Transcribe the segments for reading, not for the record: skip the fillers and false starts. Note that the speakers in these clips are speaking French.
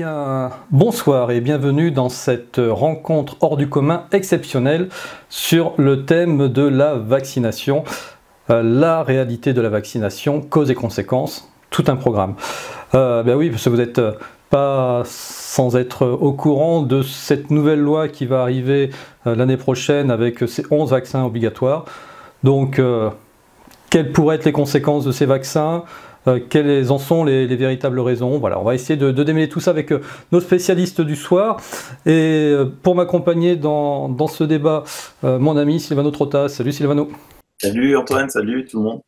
bien, bonsoir et bienvenue dans cette rencontre hors du commun exceptionnelle sur le thème de la vaccination, la réalité de la vaccination, causes et conséquences, tout un programme. Ben oui, parce que vous n'êtes pas sans être au courant de cette nouvelle loi qui va arriver l'année prochaine avec ces 11 vaccins obligatoires. Donc, quelles pourraient être les conséquences de ces vaccins ? Quelles en sont les véritables raisons? Voilà, on va essayer de démêler tout ça avec nos spécialistes du soir. Et pour m'accompagner dans ce débat, mon ami Silvano Trottas. Salut Silvano. Salut Antoine, salut tout le monde.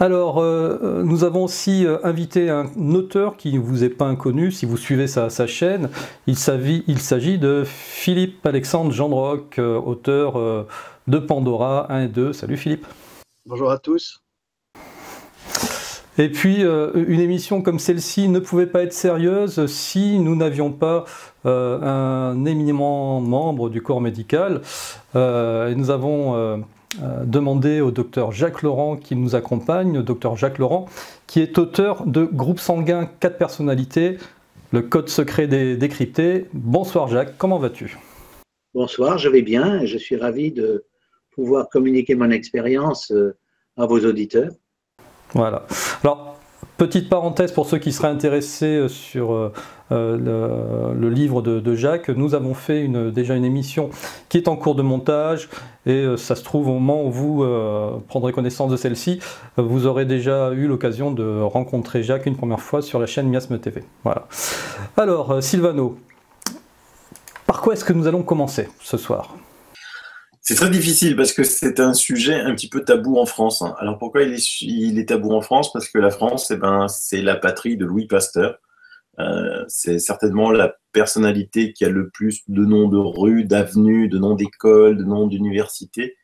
Alors, nous avons aussi invité un auteur qui ne vous est pas inconnu si vous suivez sa chaîne. Il s'agit de Philippe Alexandre Gendroc, auteur de Pandora 1 et 2. Salut Philippe. Bonjour à tous. Et puis, une émission comme celle-ci ne pouvait pas être sérieuse si nous n'avions pas un éminent membre du corps médical. Et nous avons demandé au docteur Jacques Laurent qui nous accompagne, le docteur Jacques Laurent, qui est auteur de Groupe sanguin 4 personnalités, le code secret décrypté. Bonsoir Jacques, comment vas-tu? Bonsoir, je vais bien et je suis ravi de pouvoir communiquer mon expérience à vos auditeurs. Voilà. Alors, petite parenthèse pour ceux qui seraient intéressés sur le livre de Jacques, nous avons fait déjà une émission qui est en cours de montage et ça se trouve au moment où vous prendrez connaissance de celle-ci, vous aurez déjà eu l'occasion de rencontrer Jacques une première fois sur la chaîne Miasme TV. Voilà. Alors, Silvano, par quoi est-ce que nous allons commencer ce soir ? C'est très difficile parce que c'est un sujet un petit peu tabou en France. Alors pourquoi il est tabou en France? Parce que la France, c'est la patrie de Louis Pasteur. C'est certainement la personnalité qui a le plus de noms de rues, d'avenues, de noms d'écoles, de noms d'universités.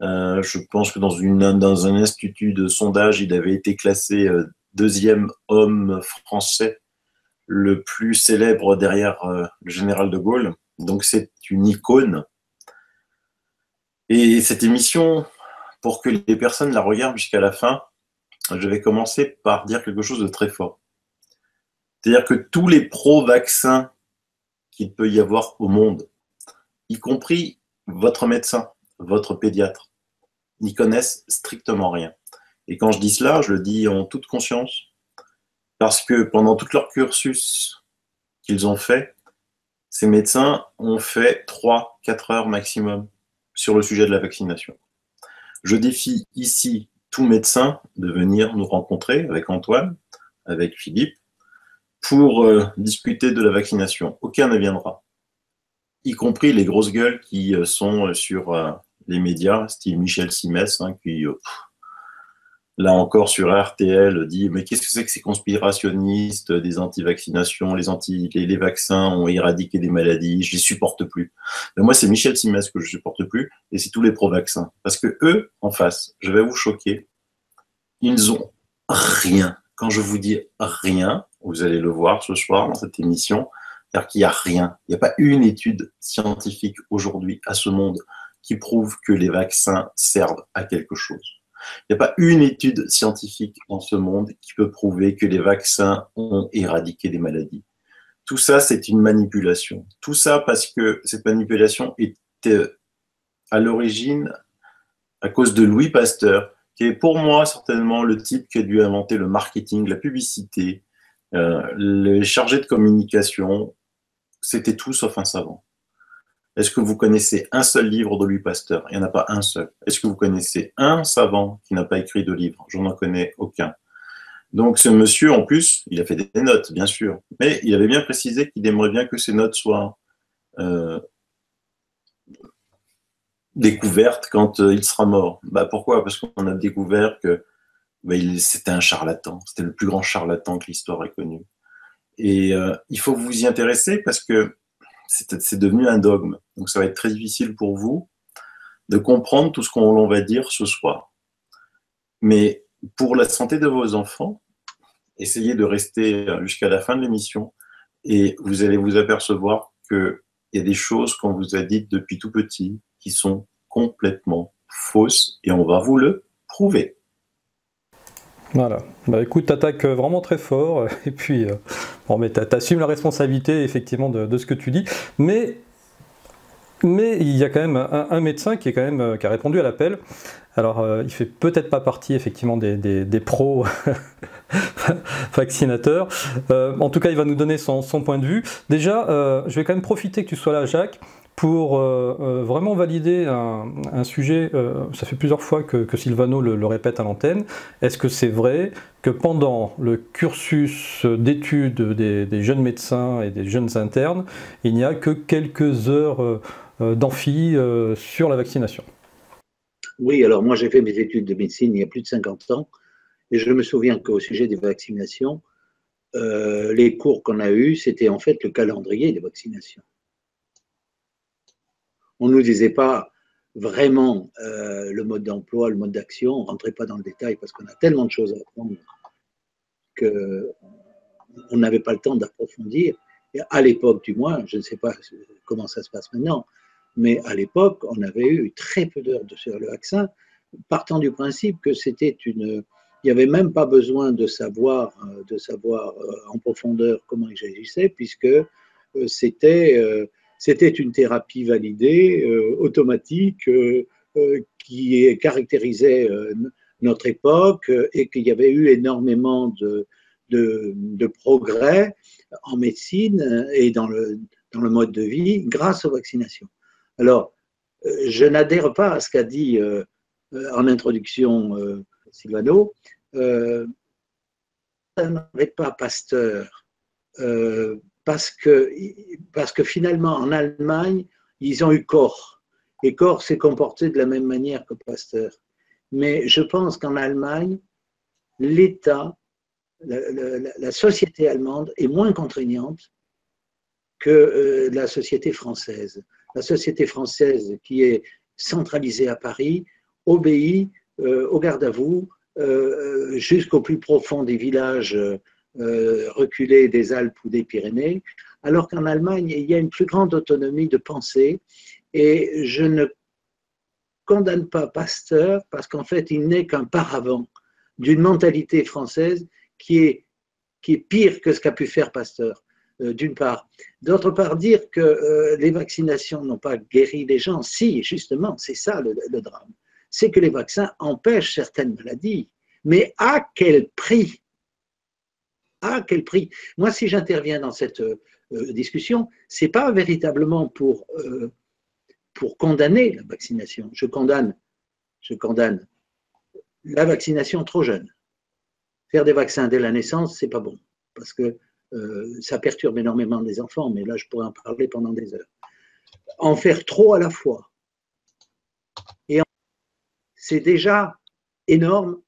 Je pense que dans un institut de sondage, il avait été classé deuxième homme français le plus célèbre derrière le général de Gaulle. Donc c'est une icône. Et cette émission, pour que les personnes la regardent jusqu'à la fin, je vais commencer par dire quelque chose de très fort. C'est-à-dire que tous les pro-vaccins qu'il peut y avoir au monde, y compris votre médecin, votre pédiatre, n'y connaissent strictement rien. Et quand je dis cela, je le dis en toute conscience, parce que pendant tout leur cursus qu'ils ont fait, ces médecins ont fait 3-4 heures maximum sur le sujet de la vaccination. Je défie ici tout médecin de venir nous rencontrer avec Antoine, avec Philippe, pour discuter de la vaccination. Aucun ne viendra, y compris les grosses gueules qui sont sur les médias, style Michel Simès, qui, là encore sur RTL, dit « Mais qu'est-ce que c'est que ces conspirationnistes des anti-vaccinations, les vaccins ont éradiqué des maladies, je les supporte plus. » Mais moi, c'est Michel Simès que je supporte plus, et c'est tous les pro-vaccins. Parce que eux, en face, je vais vous choquer, ils ont rien. Quand je vous dis rien, vous allez le voir ce soir dans cette émission, c'est-à-dire qu'il n'y a rien. Il n'y a pas une étude scientifique aujourd'hui à ce monde qui prouve que les vaccins servent à quelque chose. Il n'y a pas une étude scientifique dans ce monde qui peut prouver que les vaccins ont éradiqué des maladies. Tout ça, c'est une manipulation. Tout ça parce que cette manipulation était à l'origine à cause de Louis Pasteur, qui est pour moi certainement le type qui a dû inventer le marketing, la publicité, les chargés de communication. C'était tout sauf un savant. Est-ce que vous connaissez un seul livre de Louis Pasteur? Il n'y en a pas un seul. Est-ce que vous connaissez un savant qui n'a pas écrit de livre? Je n'en connais aucun. Donc ce monsieur, en plus, il a fait des notes, bien sûr, mais il avait bien précisé qu'il aimerait bien que ces notes soient découvertes quand il sera mort. Pourquoi? Parce qu'on a découvert que c'était un charlatan. C'était le plus grand charlatan que l'histoire ait connu. Et il faut vous y intéresser parce que c'est devenu un dogme. Donc ça va être très difficile pour vous de comprendre tout ce qu'on va dire ce soir. Mais pour la santé de vos enfants, essayez de rester jusqu'à la fin de l'émission et vous allez vous apercevoir qu'il y a des choses qu'on vous a dites depuis tout petit qui sont complètement fausses et on va vous le prouver. Voilà. Écoute, t'attaques vraiment très fort et puis Bon, mais tu assumes la responsabilité, effectivement, de ce que tu dis. Mais il y a quand même un médecin qui a répondu à l'appel. Alors, il fait peut-être pas partie, effectivement, des pros vaccinateurs. En tout cas, il va nous donner son point de vue. Déjà, je vais quand même profiter que tu sois là, Jacques, pour vraiment valider un sujet. Ça fait plusieurs fois que Silvano le répète à l'antenne. Est-ce que c'est vrai que pendant le cursus d'études des jeunes médecins et des jeunes internes, il n'y a que quelques heures d'amphi sur la vaccination? Oui, alors moi j'ai fait mes études de médecine il y a plus de 50 ans et je me souviens qu'au sujet des vaccinations, les cours qu'on a eus, c'était en fait le calendrier des vaccinations. On ne nous disait pas vraiment le mode d'emploi, le mode d'action, on ne rentrait pas dans le détail parce qu'on a tellement de choses à apprendre qu'on n'avait pas le temps d'approfondir. Et à l'époque du moins, je ne sais pas comment ça se passe maintenant, mais à l'époque, on avait eu très peu d'heures sur le vaccin, partant du principe que c'était il n'y avait même pas besoin de savoir en profondeur comment il agissait, puisque c'était une thérapie validée, automatique, qui caractérisait notre époque et qu'il y avait eu énormément de progrès en médecine et dans le mode de vie grâce aux vaccinations. Alors, je n'adhère pas à ce qu'a dit en introduction Silvano. Ça n'arrête pas Pasteur parce que finalement, en Allemagne, ils ont eu Koch. Et Koch s'est comporté de la même manière que Pasteur. Mais je pense qu'en Allemagne, l'État, la société allemande est moins contraignante que la société française. La société française, qui est centralisée à Paris, obéit au garde à vous jusqu'au plus profond des villages reculés des Alpes ou des Pyrénées, alors qu'en Allemagne, il y a une plus grande autonomie de pensée. Et je ne condamne pas Pasteur parce qu'en fait, il n'est qu'un paravent d'une mentalité française qui est pire que ce qu'a pu faire Pasteur, d'une part. D'autre part, dire que les vaccinations n'ont pas guéri les gens, si, justement, c'est ça le drame. C'est que les vaccins empêchent certaines maladies. Mais à quel prix? À quel prix? Moi, si j'interviens dans cette discussion, ce n'est pas véritablement pour condamner la vaccination. Je condamne la vaccination trop jeune. Faire des vaccins dès la naissance, c'est pas bon, parce que ça perturbe énormément les enfants, mais là, je pourrais en parler pendant des heures. En faire trop à la fois, c'est déjà énorme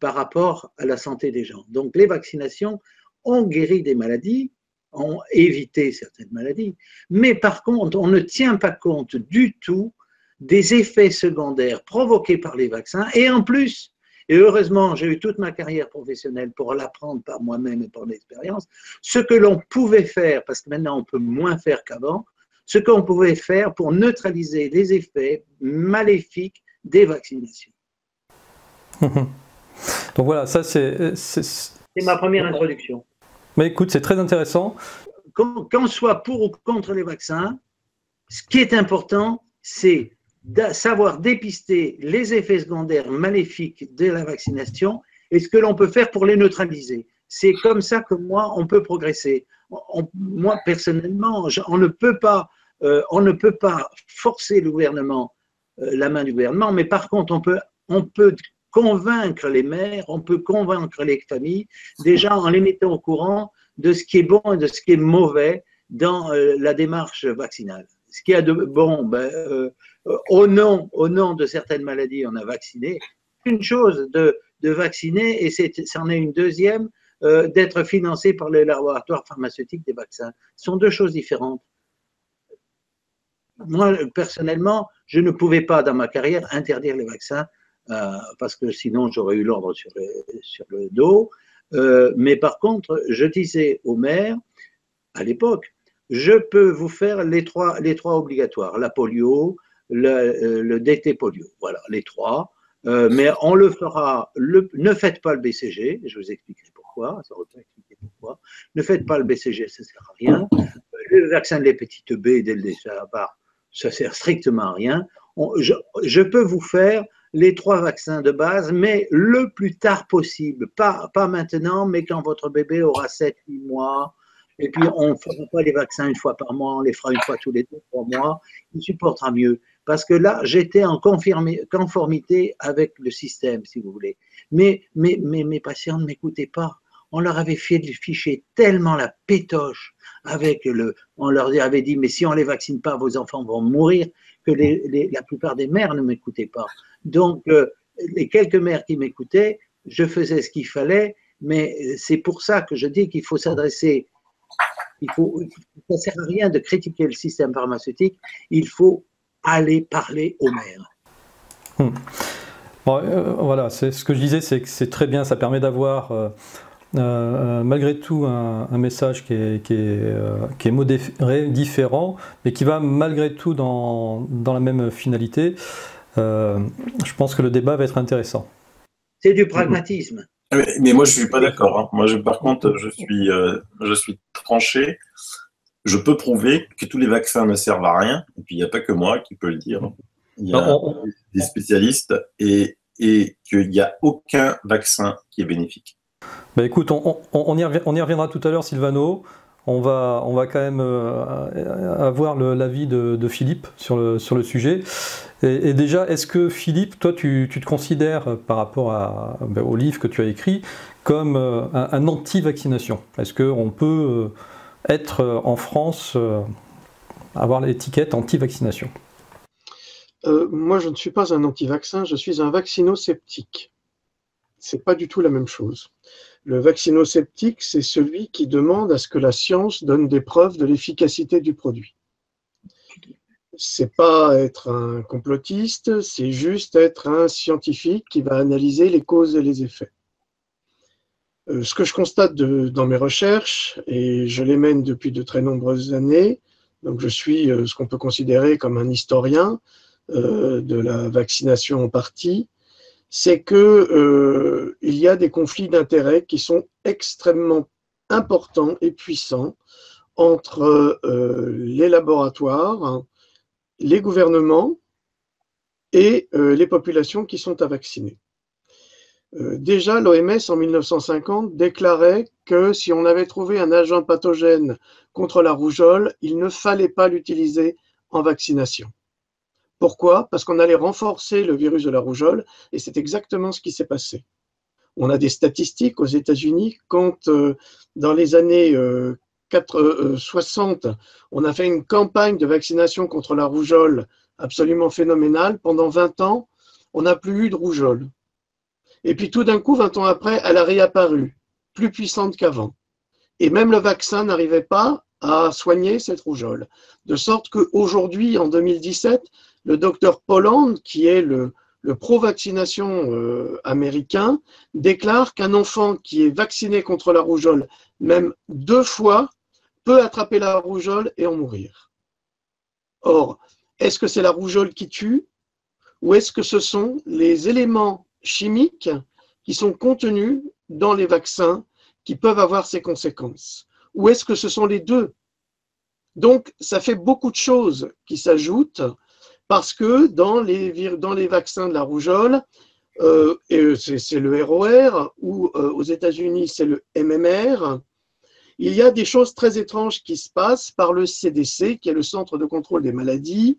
par rapport à la santé des gens. Donc, les vaccinations ont guéri des maladies, ont évité certaines maladies, mais par contre, on ne tient pas compte du tout des effets secondaires provoqués par les vaccins, et en plus, et heureusement, j'ai eu toute ma carrière professionnelle pour l'apprendre par moi-même et par l'expérience, ce que l'on pouvait faire, parce que maintenant on peut moins faire qu'avant, ce qu'on pouvait faire pour neutraliser les effets maléfiques des vaccinations. Donc voilà, ça c'est ma première introduction. Mais écoute, c'est très intéressant. Qu'on soit pour ou contre les vaccins, ce qui est important, c'est de savoir dépister les effets secondaires maléfiques de la vaccination et ce que l'on peut faire pour les neutraliser. C'est comme ça que moi, on peut progresser. Moi, personnellement, on ne peut pas forcer le gouvernement, la main du gouvernement, mais par contre, on peut convaincre les maires, on peut convaincre les familles, déjà en les mettant au courant de ce qui est bon et de ce qui est mauvais dans la démarche vaccinale. Ce qu'il y a de bon, au nom de certaines maladies, on a vacciné. Une chose de vacciner, et c'en est une deuxième, d'être financé par les laboratoires pharmaceutiques des vaccins. Ce sont deux choses différentes. Moi, personnellement, je ne pouvais pas, dans ma carrière, interdire les vaccins parce que sinon, j'aurais eu l'ordre sur le dos. Mais par contre, je disais aux maires, à l'époque, je peux vous faire les trois obligatoires, la polio, le DT polio, voilà, les trois. Mais on le fera, ne faites pas le BCG, je vous expliquerai pourquoi, ça aurait pas expliqué pourquoi. fois. Ne faites pas le BCG, ça ne sert à rien. Le vaccin de l'hépatite B dès le départ, ça sert strictement à rien. Je peux vous faire les 3 vaccins de base, mais le plus tard possible. Pas maintenant, mais quand votre bébé aura 7-8 mois. Et puis, on ne fera pas les vaccins une fois par mois, on les fera une fois tous les 2-3 mois. Il supportera mieux. Parce que là, j'étais en conformité avec le système, si vous voulez. Mais mes patients ne m'écoutaient pas. On leur avait fiché tellement la pétoche on leur avait dit, mais si on ne les vaccine pas, vos enfants vont mourir, que la plupart des mères ne m'écoutaient pas. Donc, les quelques mères qui m'écoutaient, je faisais ce qu'il fallait, mais c'est pour ça que je dis qu'il faut s'adresser, ça ne sert à rien de critiquer le système pharmaceutique, il faut aller parler aux mères. Bon, voilà, c'est ce que je disais, c'est que c'est très bien, ça permet d'avoir malgré tout un message qui est modéré, différent, mais qui va malgré tout dans la même finalité. Je pense que le débat va être intéressant. C'est du pragmatisme. Mais moi, je ne suis pas d'accord. Hein. Moi, par contre, je suis tranché. Je peux prouver que tous les vaccins ne servent à rien. Et puis, il n'y a pas que moi qui peut le dire. Il y a des spécialistes et qu'il n'y a aucun vaccin qui est bénéfique. Bah écoute, on y reviendra tout à l'heure, Silvano. On va quand même avoir l'avis de Philippe sur le sujet. Et déjà, est-ce que Philippe, toi, tu te considères par rapport au livre que tu as écrit comme un anti-vaccination? Est-ce qu'on peut être en France, avoir l'étiquette anti-vaccination? Moi, je ne suis pas un anti-vaccin, je suis un vaccino-sceptique. C'est pas du tout la même chose. Le vaccino-sceptique, c'est celui qui demande à ce que la science donne des preuves de l'efficacité du produit. C'est pas être un complotiste, c'est juste être un scientifique qui va analyser les causes et les effets. Ce que je constate dans mes recherches, et je les mène depuis de très nombreuses années, donc je suis ce qu'on peut considérer comme un historien de la vaccination en partie, c'est que il y a des conflits d'intérêts qui sont extrêmement importants et puissants entre les laboratoires, les gouvernements et les populations qui sont à vacciner. Déjà, l'OMS en 1950 déclarait que si on avait trouvé un agent pathogène contre la rougeole, il ne fallait pas l'utiliser en vaccination. Pourquoi? Parce qu'on allait renforcer le virus de la rougeole, et c'est exactement ce qui s'est passé. On a des statistiques aux États-Unis quand, dans les années 60, on a fait une campagne de vaccination contre la rougeole absolument phénoménale. Pendant 20 ans, on n'a plus eu de rougeole. Et puis tout d'un coup, 20 ans après, elle a réapparu, plus puissante qu'avant. Et même le vaccin n'arrivait pas à soigner cette rougeole. De sorte qu'aujourd'hui, en 2017, le docteur Polland, qui est le pro-vaccination américain, déclare qu'un enfant qui est vacciné contre la rougeole, même 2 fois, peut attraper la rougeole et en mourir. Or, est-ce que c'est la rougeole qui tue ou est-ce que ce sont les éléments chimiques qui sont contenus dans les vaccins qui peuvent avoir ces conséquences? Ou est-ce que ce sont les deux? Donc, ça fait beaucoup de choses qui s'ajoutent parce que dans les vaccins de la rougeole, c'est le ROR ou aux États-Unis, c'est le MMR, il y a des choses très étranges qui se passent par le CDC, qui est le Centre de contrôle des maladies,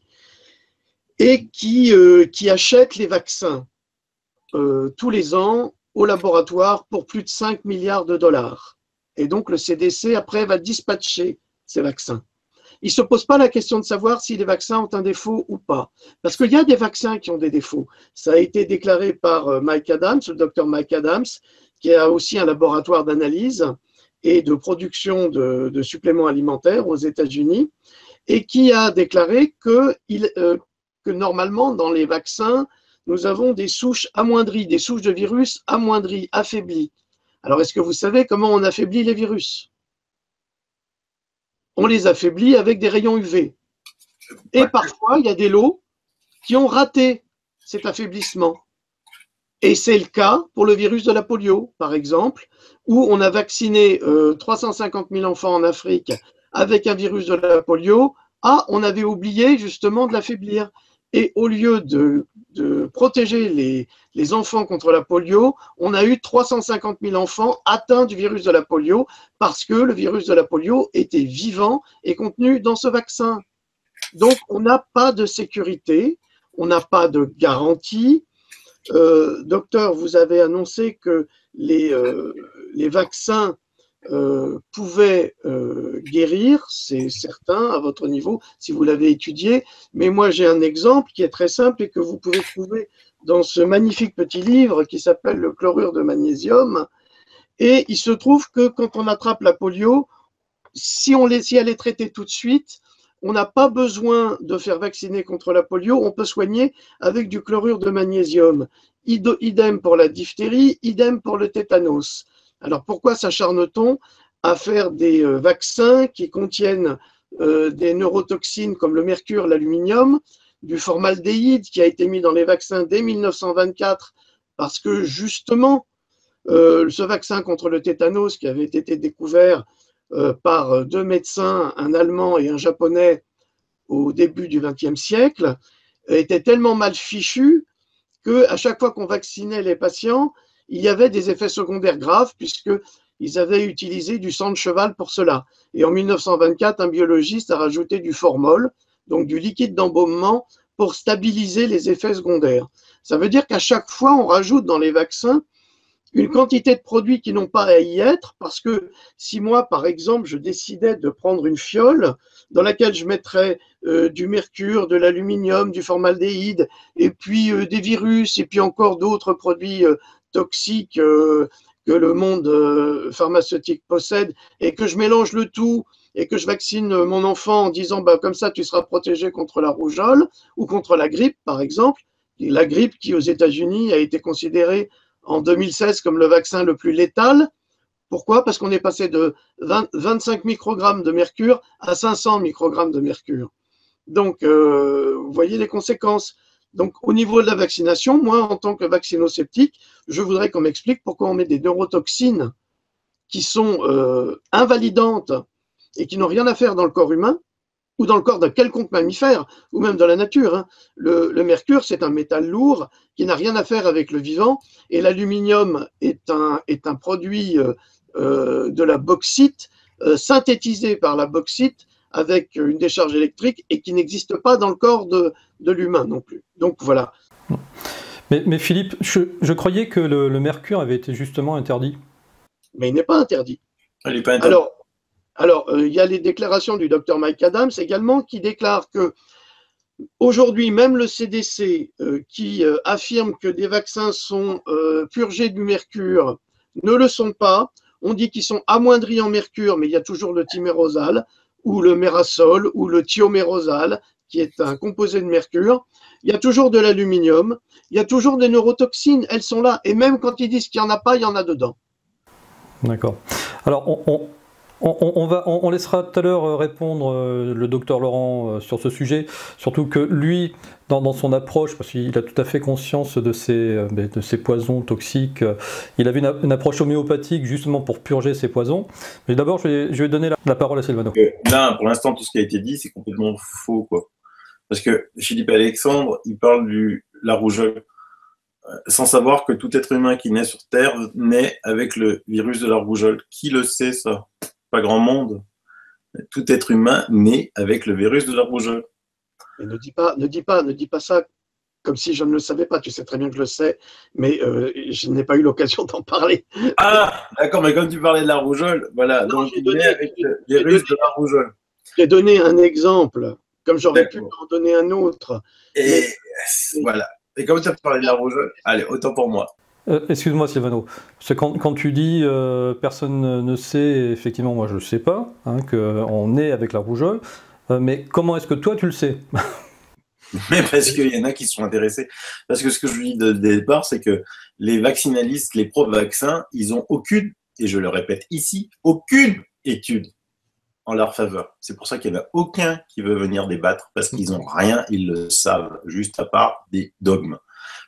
et qui achète les vaccins tous les ans au laboratoire pour plus de 5 milliards de dollars. Et donc le CDC, après, va dispatcher ces vaccins. Il ne se pose pas la question de savoir si les vaccins ont un défaut ou pas. Parce qu'il y a des vaccins qui ont des défauts. Ça a été déclaré par Mike Adams, le docteur Mike Adams, qui a aussi un laboratoire d'analyse et de production de suppléments alimentaires aux États-Unis, et qui a déclaré que normalement, dans les vaccins, nous avons des souches amoindries, des souches de virus amoindries, affaiblies. Alors, est-ce que vous savez comment on affaiblit les virus? On les affaiblit avec des rayons UV. Et parfois, il y a des lots qui ont raté cet affaiblissement. Et c'est le cas pour le virus de la polio, par exemple, où on a vacciné 350 000 enfants en Afrique avec un virus de la polio. Ah, on avait oublié justement de l'affaiblir. Et au lieu de protéger les enfants contre la polio, on a eu 350 000 enfants atteints du virus de la polio parce que le virus de la polio était vivant et contenu dans ce vaccin. Donc, on n'a pas de sécurité, on n'a pas de garantie. Docteur, vous avez annoncé que les vaccins pouvaient guérir, c'est certain à votre niveau, si vous l'avez étudié. Mais moi, j'ai un exemple qui est très simple et que vous pouvez trouver dans ce magnifique petit livre qui s'appelle Le chlorure de magnésium. Et il se trouve que quand on attrape la polio, si elle est traitée tout de suite, on n'a pas besoin de faire vacciner contre la polio, on peut soigner avec du chlorure de magnésium. Idem pour la diphtérie, idem pour le tétanos. Alors pourquoi s'acharne-t-on à faire des vaccins qui contiennent des neurotoxines comme le mercure, l'aluminium, du formaldéhyde qui a été mis dans les vaccins dès 1924 parce que justement ce vaccin contre le tétanos qui avait été découvert par deux médecins, un Allemand et un Japonais au début du XXe siècle, était tellement mal fichu qu'à chaque fois qu'on vaccinait les patients, il y avait des effets secondaires graves puisqu'ils avaient utilisé du sang de cheval pour cela. Et en 1924, un biologiste a rajouté du formol, donc du liquide d'embaumement, pour stabiliser les effets secondaires. Ça veut dire qu'à chaque fois, on rajoute dans les vaccins une quantité de produits qui n'ont pas à y être, parce que si moi, par exemple, je décidais de prendre une fiole dans laquelle je mettrais du mercure, de l'aluminium, du formaldéhyde, et puis des virus, et puis encore d'autres produits toxiques que le monde pharmaceutique possède, et que je mélange le tout, et que je vaccine mon enfant en disant bah, comme ça tu seras protégé contre la rougeole ou contre la grippe, par exemple. Et la grippe qui, aux États-Unis, a été considérée en 2016 comme le vaccin le plus létal. Pourquoi? Parce qu'on est passé de 25 microgrammes de mercure à 500 microgrammes de mercure. Donc, vous voyez les conséquences. Donc, au niveau de la vaccination, moi, en tant que vaccinosceptique, je voudrais qu'on m'explique pourquoi on met des neurotoxines qui sont invalidantes et qui n'ont rien à faire dans le corps humain ou dans le corps d'un quelconque mammifère, ou même dans la nature. Hein. Le mercure, c'est un métal lourd qui n'a rien à faire avec le vivant, et l'aluminium est un produit de la bauxite, synthétisé par la bauxite avec une décharge électrique et qui n'existe pas dans le corps de l'humain non plus. Donc voilà. Mais Philippe, je croyais que le mercure avait été justement interdit. Mais il n'est pas interdit. Il n'est pas interdit. Alors, il y a les déclarations du docteur Mike Adams également qui déclare que aujourd'hui, même le CDC qui affirme que des vaccins sont purgés du mercure ne le sont pas. On dit qu'ils sont amoindris en mercure, mais il y a toujours le thymérosal ou le mérasol ou le thiomérosal qui est un composé de mercure. Il y a toujours de l'aluminium, il y a toujours des neurotoxines, elles sont là. Et même quand ils disent qu'il n'y en a pas, il y en a dedans. D'accord. Alors, on laissera tout à l'heure répondre le docteur Laurent sur ce sujet, surtout que lui, dans son approche, parce qu'il a tout à fait conscience de ces poisons toxiques, il avait une approche homéopathique justement pour purger ces poisons. Mais d'abord, je vais donner la parole à Silvano. Là, pour l'instant, tout ce qui a été dit, c'est complètement faux, quoi. Parce que Philippe Alexandre, il parle de la rougeole, sans savoir que tout être humain qui naît sur Terre naît avec le virus de la rougeole. Qui le sait, ça? Pas grand monde. Tout être humain naît avec le virus de la rougeole. Et ne dis pas ça comme si je ne le savais pas. Tu sais très bien que je le sais, mais je n'ai pas eu l'occasion d'en parler. Ah, d'accord, mais comme tu parlais de la rougeole, voilà, non, donc il naît avec le virus de la rougeole. J'ai donné un exemple, comme j'aurais pu en donner un autre. Et voilà. Et comme tu as parlé de la rougeole, allez, autant pour moi. Excuse-moi Silvano, c'est quand tu dis personne ne sait, effectivement moi je ne le sais pas, hein, qu'on est avec la rougeole, mais comment est-ce que toi tu le sais? Mais parce qu'il y en a qui sont intéressés. Parce que ce que je vous dis dès le départ, c'est que les vaccinalistes, les pro-vaccins, ils n'ont aucune, et je le répète ici, aucune étude en leur faveur. C'est pour ça qu'il n'y en a aucun qui veut venir débattre, parce qu'ils n'ont rien, ils le savent, juste à part des dogmes.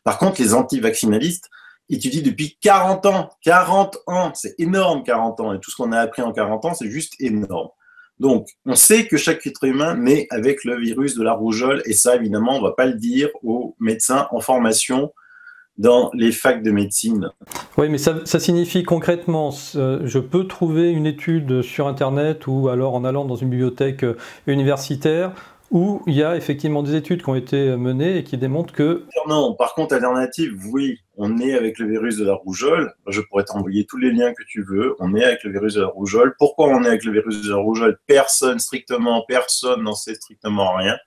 Par contre, les anti-vaccinalistes, étudie depuis 40 ans. 40 ans, c'est énorme 40 ans. Et tout ce qu'on a appris en 40 ans, c'est juste énorme. Donc, on sait que chaque être humain naît avec le virus de la rougeole. Et ça, évidemment, on ne va pas le dire aux médecins en formation dans les facs de médecine. Oui, mais ça signifie concrètement, je peux trouver une étude sur Internet ou alors en allant dans une bibliothèque universitaire où il y a effectivement des études qui ont été menées et qui démontrent que... Non, par contre, alternative, oui, on est avec le virus de la rougeole. Je pourrais t'envoyer tous les liens que tu veux. On est avec le virus de la rougeole. Pourquoi on est avec le virus de la rougeole? Personne n'en sait strictement rien.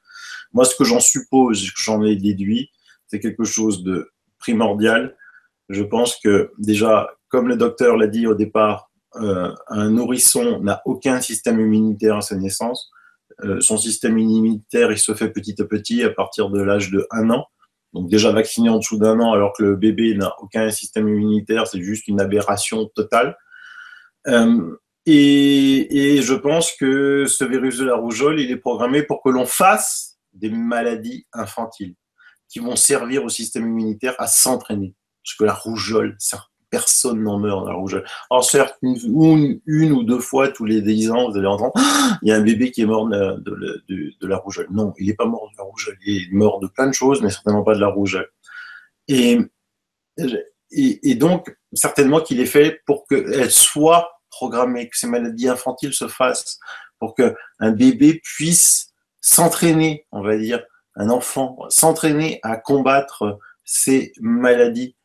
Moi, ce que j'en suppose, que j'en ai déduit, c'est quelque chose de primordial. Je pense que déjà, comme le docteur l'a dit au départ, un nourrisson n'a aucun système immunitaire à sa naissance. Son système immunitaire, il se fait petit à petit à partir de l'âge de 1 an. Donc déjà vacciné en dessous d'1 an alors que le bébé n'a aucun système immunitaire, c'est juste une aberration totale. Et je pense que ce virus de la rougeole, il est programmé pour que l'on fasse des maladies infantiles qui vont servir au système immunitaire à s'entraîner. Parce que la rougeole, personne n'en meurt de la rougeole. Alors certes, une ou deux fois tous les 10 ans, vous allez entendre il y a un bébé qui est mort de la rougeole. Non, il n'est pas mort de la rougeole. Il est mort de plein de choses, mais certainement pas de la rougeole. Et donc, certainement qu'il est fait pour qu'elle soit programmée, que ces maladies infantiles se fassent, pour qu'un bébé puisse s'entraîner, on va dire, un enfant, s'entraîner à combattre ces maladies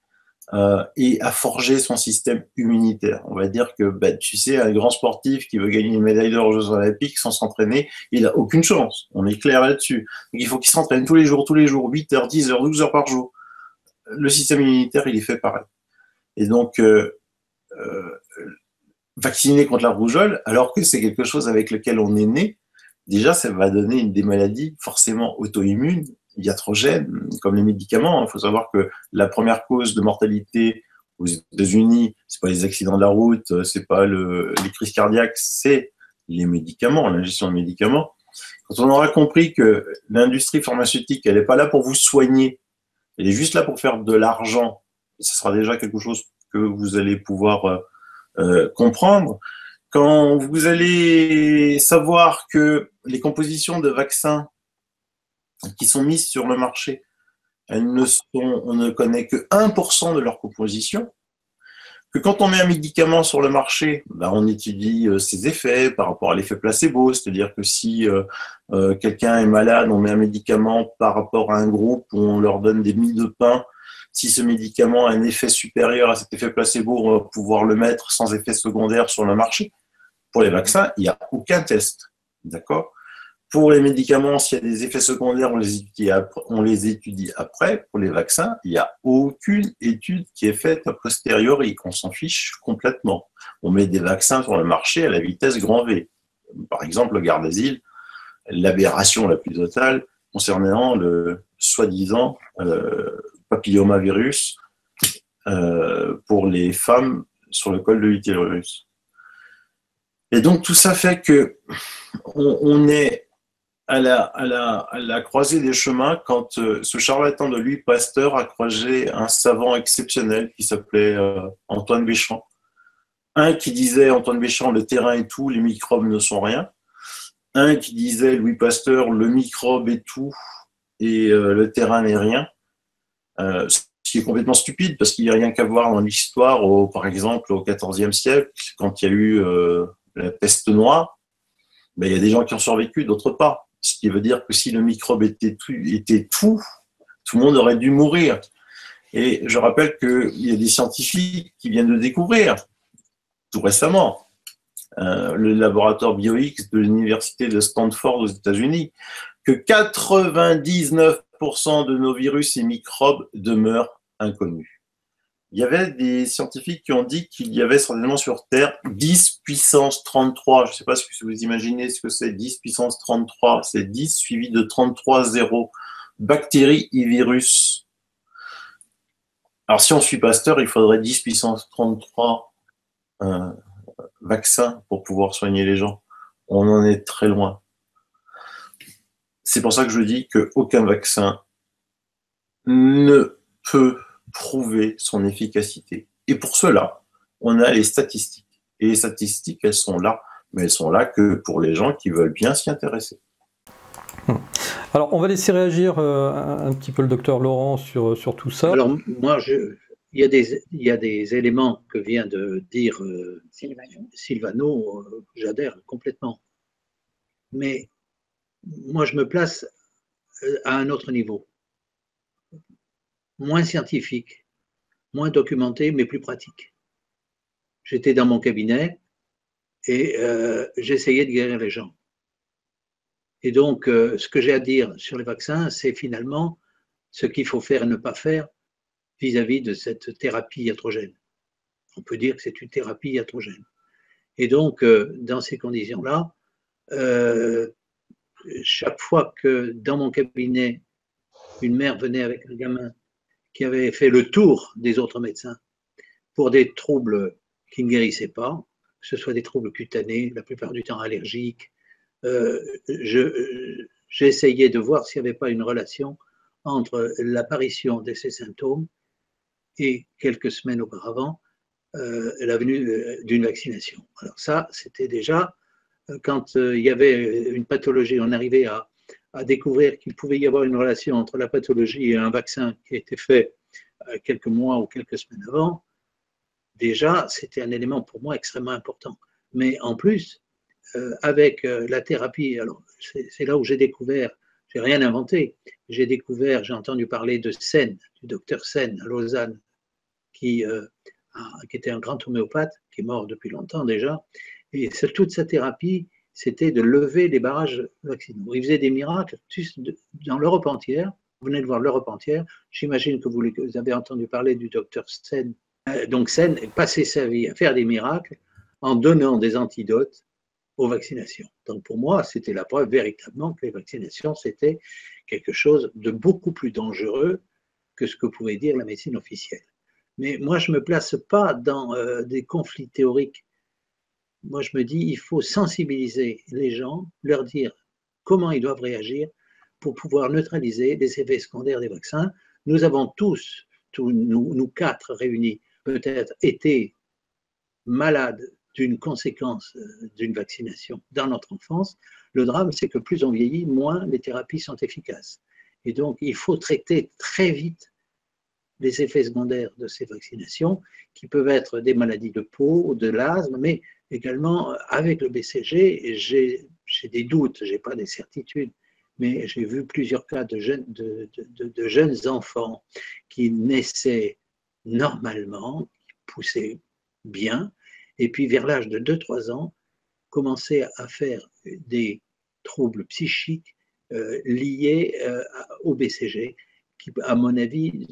et à forger son système immunitaire. On va dire que, tu sais, un grand sportif qui veut gagner une médaille d'or aux Jeux Olympiques sans s'entraîner, il n'a aucune chance. On est clair là-dessus. Donc, il faut qu'il s'entraîne tous les jours, 8 heures, 10 heures, 12 heures par jour. Le système immunitaire, il est fait pareil. Et donc, vacciner contre la rougeole, alors que c'est quelque chose avec lequel on est né, déjà, ça va donner des maladies forcément auto-immunes, iatrogènes, comme les médicaments. Il faut savoir que la première cause de mortalité aux États-Unis, c'est pas les accidents de la route, c'est pas les crises cardiaques, c'est les médicaments, l'ingestion de médicaments. Quand on aura compris que l'industrie pharmaceutique, elle n'est pas là pour vous soigner, elle est juste là pour faire de l'argent, ce sera déjà quelque chose que vous allez pouvoir comprendre. Quand vous allez savoir que les compositions de vaccins qui sont mises sur le marché, on ne connaît que 1% de leur composition, que quand on met un médicament sur le marché, on étudie ses effets par rapport à l'effet placebo, c'est-à-dire que si quelqu'un est malade, on met un médicament par rapport à un groupe où on leur donne des miettes de pain. Si ce médicament a un effet supérieur à cet effet placebo, on va pouvoir le mettre sans effet secondaire sur le marché. Pour les vaccins, il n'y a aucun test. D'accord ? Pour les médicaments, s'il y a des effets secondaires, on les étudie après. Pour les vaccins, il n'y a aucune étude qui est faite a posteriori. On s'en fiche complètement. On met des vaccins sur le marché à la vitesse grand V. Par exemple, le Gardasil, l'aberration la plus totale concernant le soi-disant papillomavirus pour les femmes sur le col de l'utérus. Et donc tout ça fait que on est à la croisée des chemins quand ce charlatan de Louis Pasteur a croisé un savant exceptionnel qui s'appelait Antoine Béchamp. Un qui disait, Antoine Béchamp, le terrain est tout, les microbes ne sont rien. Un qui disait, Louis Pasteur, le microbe est tout et le terrain n'est rien. Ce qui est complètement stupide parce qu'il n'y a rien qu'à voir dans l'histoire, par exemple au XIVe siècle, quand il y a eu la peste noire, il y a des gens qui ont survécu, d'autres pas. Ce qui veut dire que si le microbe était tout, tout le monde aurait dû mourir. Et je rappelle qu'il y a des scientifiques qui viennent de découvrir, tout récemment, le laboratoire BioX de l'université de Stanford aux États-Unis, que 99% de nos virus et microbes demeurent inconnus. Il y avait des scientifiques qui ont dit qu'il y avait certainement sur Terre 10 puissance 33. Je ne sais pas ce que vous imaginez ce que c'est, 10 puissance 33. C'est 10 suivi de 33 zéros. Bactéries et virus. Alors, si on suit Pasteur, il faudrait 10 puissance 33 vaccins pour pouvoir soigner les gens. On en est très loin. C'est pour ça que je dis qu'aucun vaccin ne peut prouver son efficacité. Et pour cela, on a les statistiques. Et les statistiques, elles sont là, mais elles sont là que pour les gens qui veulent bien s'y intéresser. Alors, on va laisser réagir un petit peu le docteur Laurent sur tout ça. Alors, moi, il y a des éléments que vient de dire Silvano, j'adhère complètement. Mais moi, je me place à un autre niveau, moins scientifique, moins documenté, mais plus pratique. J'étais dans mon cabinet et j'essayais de guérir les gens. Et donc, ce que j'ai à dire sur les vaccins, c'est finalement ce qu'il faut faire et ne pas faire vis-à-vis de cette thérapie iatrogène. On peut dire que c'est une thérapie iatrogène. Et donc, dans ces conditions-là, chaque fois que dans mon cabinet, une mère venait avec un gamin qui avait fait le tour des autres médecins pour des troubles qui ne guérissaient pas, que ce soit des troubles cutanés, la plupart du temps allergiques, j'essayais de voir s'il n'y avait pas une relation entre l'apparition de ces symptômes et quelques semaines auparavant, la venue d'une vaccination. Alors ça, c'était déjà quand il y avait une pathologie, on arrivait à découvrir qu'il pouvait y avoir une relation entre la pathologie et un vaccin qui a été fait quelques mois ou quelques semaines avant. Déjà, c'était un élément pour moi extrêmement important. Mais en plus, avec la thérapie, alors c'est là où j'ai découvert, j'ai rien inventé, j'ai entendu parler de Sen, du docteur Sen à Lausanne, qui était un grand homéopathe, qui est mort depuis longtemps déjà, et toute sa thérapie, c'était de lever les barrages vaccinaux. Il faisait des miracles dans l'Europe entière. Vous venez de voir l'Europe entière. J'imagine que vous avez entendu parler du docteur Sen. Donc Sen passait sa vie à faire des miracles en donnant des antidotes aux vaccinations. Donc pour moi, c'était la preuve véritablement que les vaccinations, c'était quelque chose de beaucoup plus dangereux que ce que pouvait dire la médecine officielle. Mais moi, je ne me place pas dans des conflits théoriques. Moi, je me dis, il faut sensibiliser les gens, leur dire comment ils doivent réagir pour pouvoir neutraliser les effets secondaires des vaccins. Nous avons tous nous quatre réunis, peut-être été malades d'une conséquence d'une vaccination dans notre enfance. Le drame, c'est que plus on vieillit, moins les thérapies sont efficaces. Et donc, il faut traiter très vite les effets secondaires de ces vaccinations, qui peuvent être des maladies de peau, de l'asthme, mais également avec le BCG, j'ai des doutes, je n'ai pas des certitudes, mais j'ai vu plusieurs cas de jeunes enfants qui naissaient normalement, qui poussaient bien, et puis vers l'âge de 2-3 ans, commençaient à faire des troubles psychiques liés au BCG, qui, à mon avis,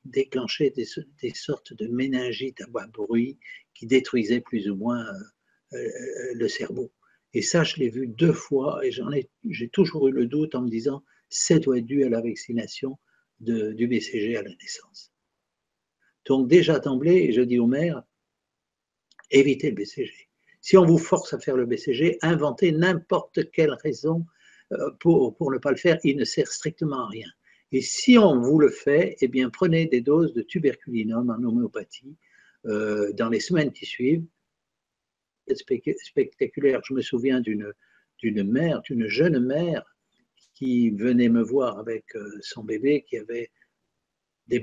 déclenchaient des sortes de méningites à bas bruit qui détruisaient plus ou moins le cerveau. Et ça, je l'ai vu 2 fois et j'ai toujours eu le doute en me disant ça doit être dû à la vaccination du BCG à la naissance. Donc déjà d'emblée, je dis aux mères, évitez le BCG. Si on vous force à faire le BCG, inventez n'importe quelle raison pour ne pas le faire, il ne sert strictement à rien. Et si on vous le fait, eh bien prenez des doses de tuberculinum en homéopathie dans les semaines qui suivent. Spectaculaire. Je me souviens d'une jeune mère qui venait me voir avec son bébé qui avait des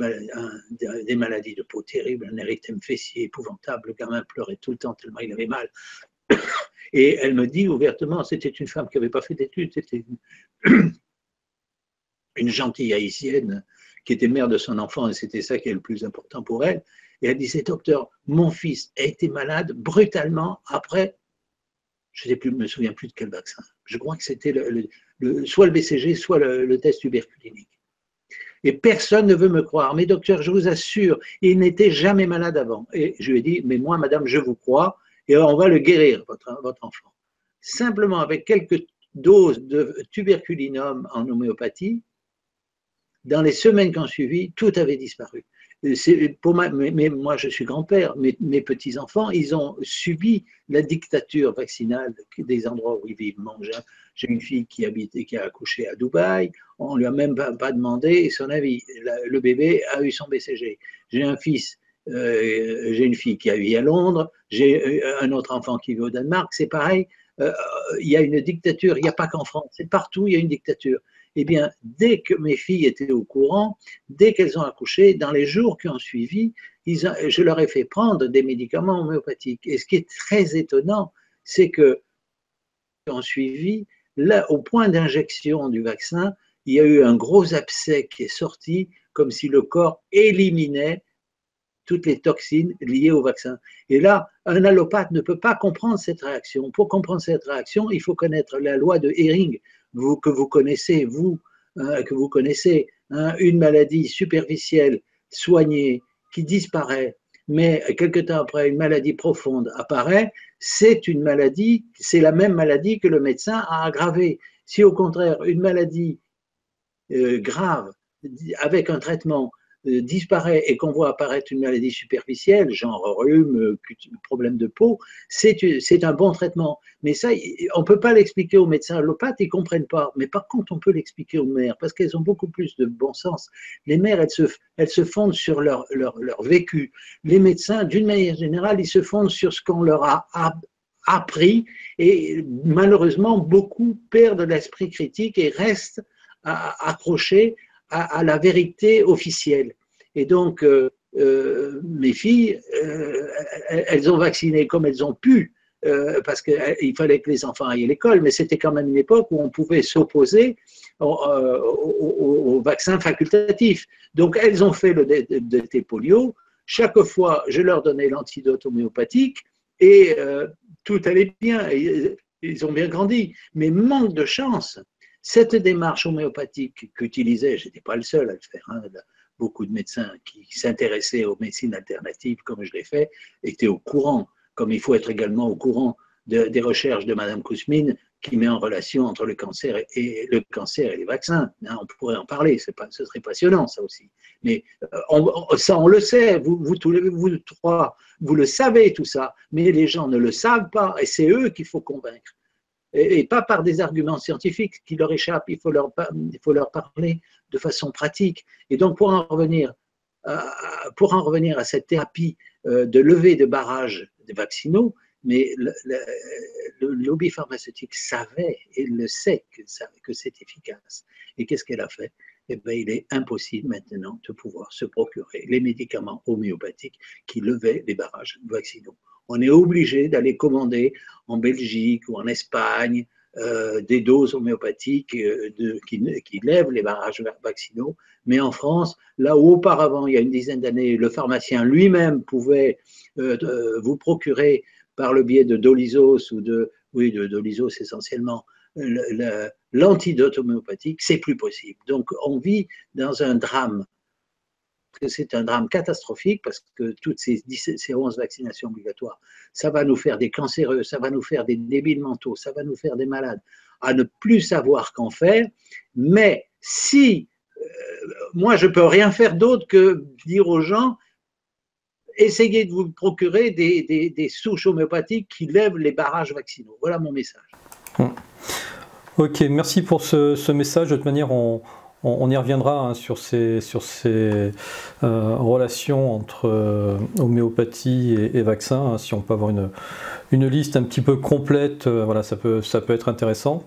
maladies de peau terribles, un érythème fessier épouvantable, le gamin pleurait tout le temps tellement il avait mal. Et elle me dit ouvertement, c'était une femme qui n'avait pas fait d'études, c'était une gentille haïtienne qui était mère de son enfant et c'était ça qui est le plus important pour elle. Et elle disait, docteur, mon fils a été malade brutalement après, je ne me souviens plus de quel vaccin. Je crois que c'était soit le BCG, soit le test tuberculinique. Et personne ne veut me croire. Mais docteur, je vous assure, il n'était jamais malade avant. Et je lui ai dit, mais moi, madame, je vous crois, et on va le guérir, votre enfant. Simplement avec quelques doses de tuberculinum en homéopathie, dans les semaines qui ont suivi, tout avait disparu. Mais moi, je suis grand-père. Mes petits-enfants, ils ont subi la dictature vaccinale des endroits où ils vivent. J'ai une fille qui habite et qui a accouché à Dubaï. On lui a même pas demandé son avis. Le bébé a eu son BCG. J'ai un fils, j'ai une fille qui a eu à Londres. J'ai un autre enfant qui vit au Danemark. C'est pareil. Il y a une dictature. Il n'y a pas qu'en France. C'est partout. Il y a une dictature. Eh bien, dès que mes filles étaient au courant, dès qu'elles ont accouché, dans les jours qui ont suivi, je leur ai fait prendre des médicaments homéopathiques. Et ce qui est très étonnant, c'est que ont suivi, là, au point d'injection du vaccin, il y a eu un gros abcès qui est sorti, comme si le corps éliminait toutes les toxines liées au vaccin. Et là, un allopathe ne peut pas comprendre cette réaction. Pour comprendre cette réaction, il faut connaître la loi de Hering, que vous connaissez, une maladie superficielle soignée qui disparaît, mais quelque temps après, une maladie profonde apparaît, c'est la même maladie que le médecin a aggravée. Si au contraire, une maladie grave, avec un traitement, disparaît et qu'on voit apparaître une maladie superficielle, genre rhume, problème de peau, c'est un bon traitement. Mais ça, on ne peut pas l'expliquer aux médecins allopathes, ils ne comprennent pas. Mais par contre, on peut l'expliquer aux mères, parce qu'elles ont beaucoup plus de bon sens. Les mères, elles se fondent sur leur vécu. Les médecins, d'une manière générale, ils se fondent sur ce qu'on leur a appris, et malheureusement, beaucoup perdent l'esprit critique et restent accrochés à la vérité officielle. Et donc, mes filles, elles ont vacciné comme elles ont pu, parce qu'il fallait que les enfants aillent à l'école, mais c'était quand même une époque où on pouvait s'opposer au vaccin facultatif. Donc, elles ont fait le DT polio. Chaque fois, je leur donnais l'antidote homéopathique et tout allait bien. Ils ont bien grandi. Mais manque de chance, cette démarche homéopathique qu'utilisait, je n'étais pas le seul à le faire, beaucoup de médecins qui s'intéressaient aux médecines alternatives, comme je l'ai fait, étaient au courant, comme il faut être également au courant des recherches de Madame Kousmine, qui met en relation entre le cancer et les vaccins. On pourrait en parler, ce serait passionnant ça aussi. Mais ça, on le sait, vous trois, vous le savez tout ça, mais les gens ne le savent pas, et c'est eux qu'il faut convaincre. Et pas par des arguments scientifiques qui leur échappent, il faut leur parler de façon pratique. Et donc, pour en revenir à cette thérapie de levée de barrages vaccinaux, mais le lobby pharmaceutique savait, et le sait que c'est efficace. Et qu'est-ce qu'elle a fait? Eh bien, il est impossible maintenant de pouvoir se procurer les médicaments homéopathiques qui levaient les barrages vaccinaux. On est obligé d'aller commander en Belgique ou en Espagne des doses homéopathiques qui lèvent les barrages vaccinaux. Mais en France, là où auparavant, il y a une dizaine d'années, le pharmacien lui-même pouvait vous procurer par le biais de Dolisos ou de Dolisos essentiellement, l'antidote homéopathique, c'est plus possible. Donc on vit dans un drame. C'est un drame catastrophique parce que toutes ces 11 vaccinations obligatoires, ça va nous faire des cancéreux, ça va nous faire des débiles mentaux, ça va nous faire des malades, à ne plus savoir qu'en faire. Mais si, moi je ne peux rien faire d'autre que dire aux gens, essayez de vous procurer des souches homéopathiques qui lèvent les barrages vaccinaux. Voilà mon message. Ok, merci pour ce message. De toute manière, on y reviendra sur ces relations entre homéopathie et vaccin. Si on peut avoir une liste un petit peu complète, voilà, ça peut être intéressant.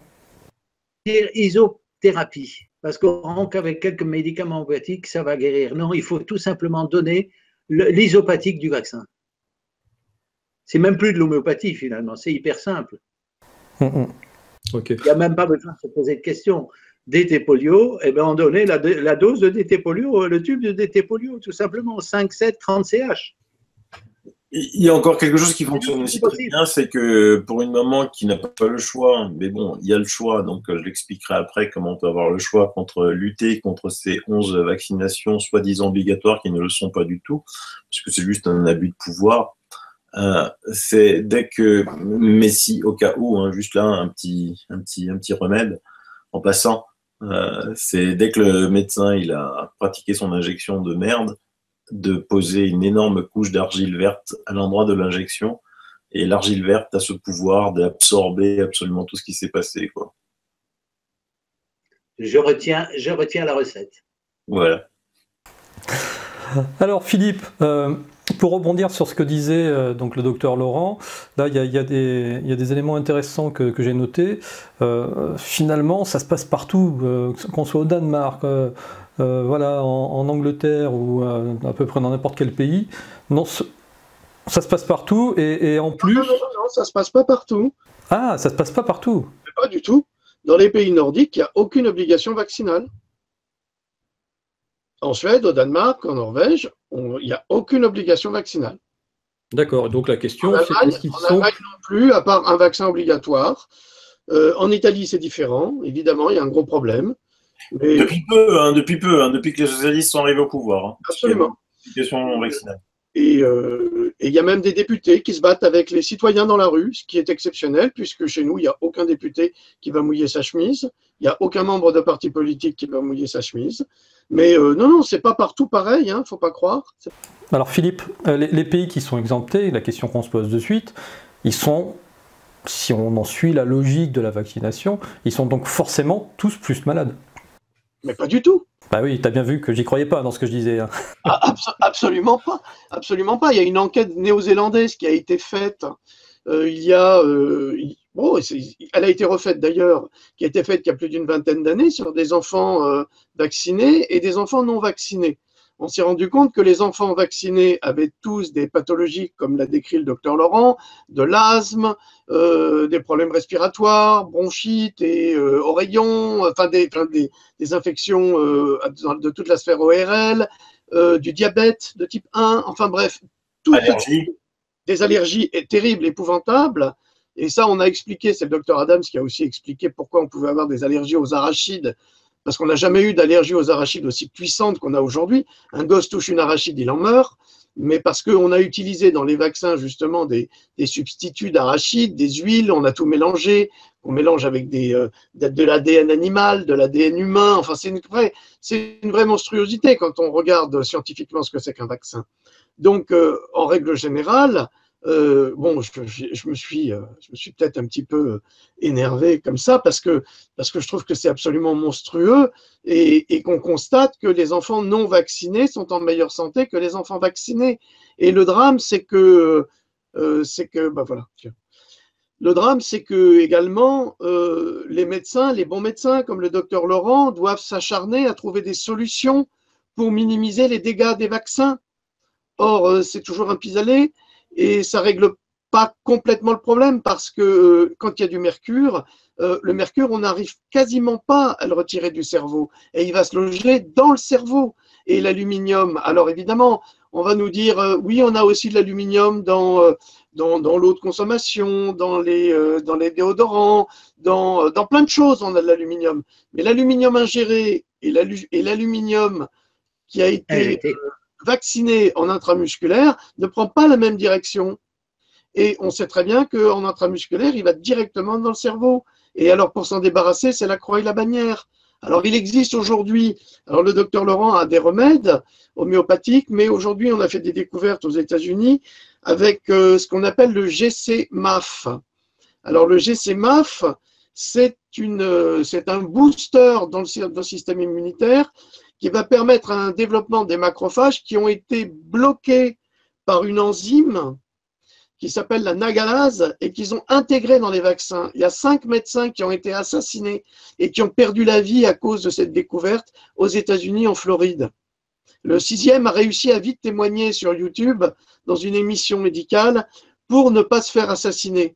Isothérapie, parce qu'on rend qu'avec quelques médicaments homéopathiques, ça va guérir. Non, il faut tout simplement donner l'isopathique du vaccin. C'est même plus de l'homéopathie finalement, c'est hyper simple. Okay. Il n'y a même pas besoin de se poser de questions. DT polio, eh ben on donnait la dose de DT polio, le tube de DT polio, tout simplement, 5, 7, 30 CH. Il y a encore quelque chose qui fonctionne aussi très bien, c'est que pour une maman qui n'a pas le choix, mais bon, il y a le choix, donc je l'expliquerai après comment on peut avoir le choix contre lutter contre ces 11 vaccinations soi-disant obligatoires qui ne le sont pas du tout, parce que c'est juste un abus de pouvoir. C'est dès que, mais si au cas où, juste là, un petit remède en passant, c'est dès que le médecin il a pratiqué son injection de merde, de poser une énorme couche d'argile verte à l'endroit de l'injection. Et l'argile verte a ce pouvoir d'absorber absolument tout ce qui s'est passé, quoi. Je retiens la recette. Voilà. Alors Philippe, pour rebondir sur ce que disait donc le docteur Laurent, là il y a des éléments intéressants que j'ai notés. Finalement, ça se passe partout, qu'on soit au Danemark, voilà, en Angleterre ou à peu près dans n'importe quel pays. Non, ça se passe partout et en plus. Non, ça se passe pas partout. Ah, ça se passe pas partout. Pas du tout. Dans les pays nordiques, il n'y a aucune obligation vaccinale. En Suède, au Danemark, en Norvège, il n'y a aucune obligation vaccinale. D'accord, donc la question, c'est est-ce qu'ils en sont. Allemagne non plus, à part un vaccin obligatoire. En Italie, c'est différent. Évidemment, il y a un gros problème. Mais... Depuis peu, depuis que les socialistes sont arrivés au pouvoir. Hein, absolument. Question vaccinale. Et il y a même des députés qui se battent avec les citoyens dans la rue, ce qui est exceptionnel, puisque chez nous, il n'y a aucun député qui va mouiller sa chemise. Il n'y a aucun membre de parti politique qui va mouiller sa chemise. Mais non, c'est pas partout pareil, hein, faut pas croire. Alors Philippe, les pays qui sont exemptés, la question qu'on se pose de suite, ils sont, si on en suit la logique de la vaccination, ils sont donc forcément tous plus malades. Mais pas du tout. Bah oui, t'as bien vu que j'y croyais pas dans ce que je disais. Hein. Absolument pas. Absolument pas. Il y a une enquête néo-zélandaise qui a été faite il y a... elle a été refaite d'ailleurs, qui a été faite il y a plus d'une vingtaine d'années sur des enfants vaccinés et des enfants non vaccinés. On s'est rendu compte que les enfants vaccinés avaient tous des pathologies, comme l'a décrit le docteur Laurent, de l'asthme, des problèmes respiratoires, bronchites et oreillons, enfin des infections de toute la sphère ORL, du diabète de type 1, enfin bref, des allergies terribles, épouvantables. Et ça, on a expliqué, c'est le docteur Adams qui a aussi expliqué pourquoi on pouvait avoir des allergies aux arachides, parce qu'on n'a jamais eu d'allergie aux arachides aussi puissante qu'on a aujourd'hui. Un gosse touche une arachide, il en meurt, mais parce qu'on a utilisé dans les vaccins justement des substituts d'arachides, des huiles, on a tout mélangé, on mélange avec de l'ADN animal, de l'ADN humain, enfin c'est une vraie monstruosité quand on regarde scientifiquement ce que c'est qu'un vaccin. Donc, en règle générale, je me suis peut-être un petit peu énervé comme ça parce que je trouve que c'est absolument monstrueux et qu'on constate que les enfants non vaccinés sont en meilleure santé que les enfants vaccinés. Et le drame, c'est que le drame, c'est que également les médecins, les bons médecins comme le docteur Laurent, doivent s'acharner à trouver des solutions pour minimiser les dégâts des vaccins. Or, c'est toujours un pis-aller et ça ne règle pas complètement le problème parce que quand il y a du mercure, le mercure, on n'arrive quasiment pas à le retirer du cerveau et il va se loger dans le cerveau. Et l'aluminium, alors évidemment, on va nous dire oui, on a aussi de l'aluminium dans l'eau de consommation, dans les déodorants, dans plein de choses, on a de l'aluminium. Mais l'aluminium ingéré et l'aluminium qui a été vacciné en intramusculaire ne prend pas la même direction. Et on sait très bien qu'en intramusculaire, il va directement dans le cerveau. Et alors, pour s'en débarrasser, c'est la croix et la bannière. Alors, il existe aujourd'hui, alors le docteur Laurent a des remèdes homéopathiques, mais aujourd'hui, on a fait des découvertes aux États-Unis avec ce qu'on appelle le GC-MAF. Alors, le GC-MAF, c'est un booster dans le système immunitaire qui va permettre un développement des macrophages qui ont été bloqués par une enzyme qui s'appelle la nagalase et qu'ils ont intégré dans les vaccins. Il y a 5 médecins qui ont été assassinés et qui ont perdu la vie à cause de cette découverte aux États-Unis, en Floride. Le 6e a réussi à vite témoigner sur YouTube dans une émission médicale pour ne pas se faire assassiner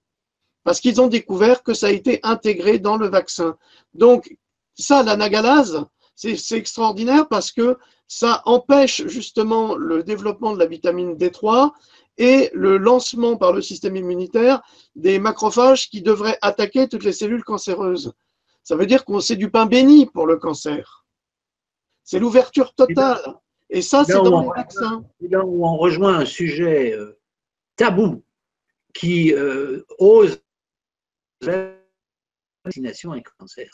parce qu'ils ont découvert que ça a été intégré dans le vaccin. Donc ça, la nagalase, c'est extraordinaire parce que ça empêche justement le développement de la vitamine D3 et le lancement par le système immunitaire des macrophages qui devraient attaquer toutes les cellules cancéreuses. Ça veut dire qu'on c'est du pain béni pour le cancer. C'est l'ouverture totale. Et ça, c'est dans les vaccins. Là où on rejoint un sujet tabou qui ose la vaccination et le cancer.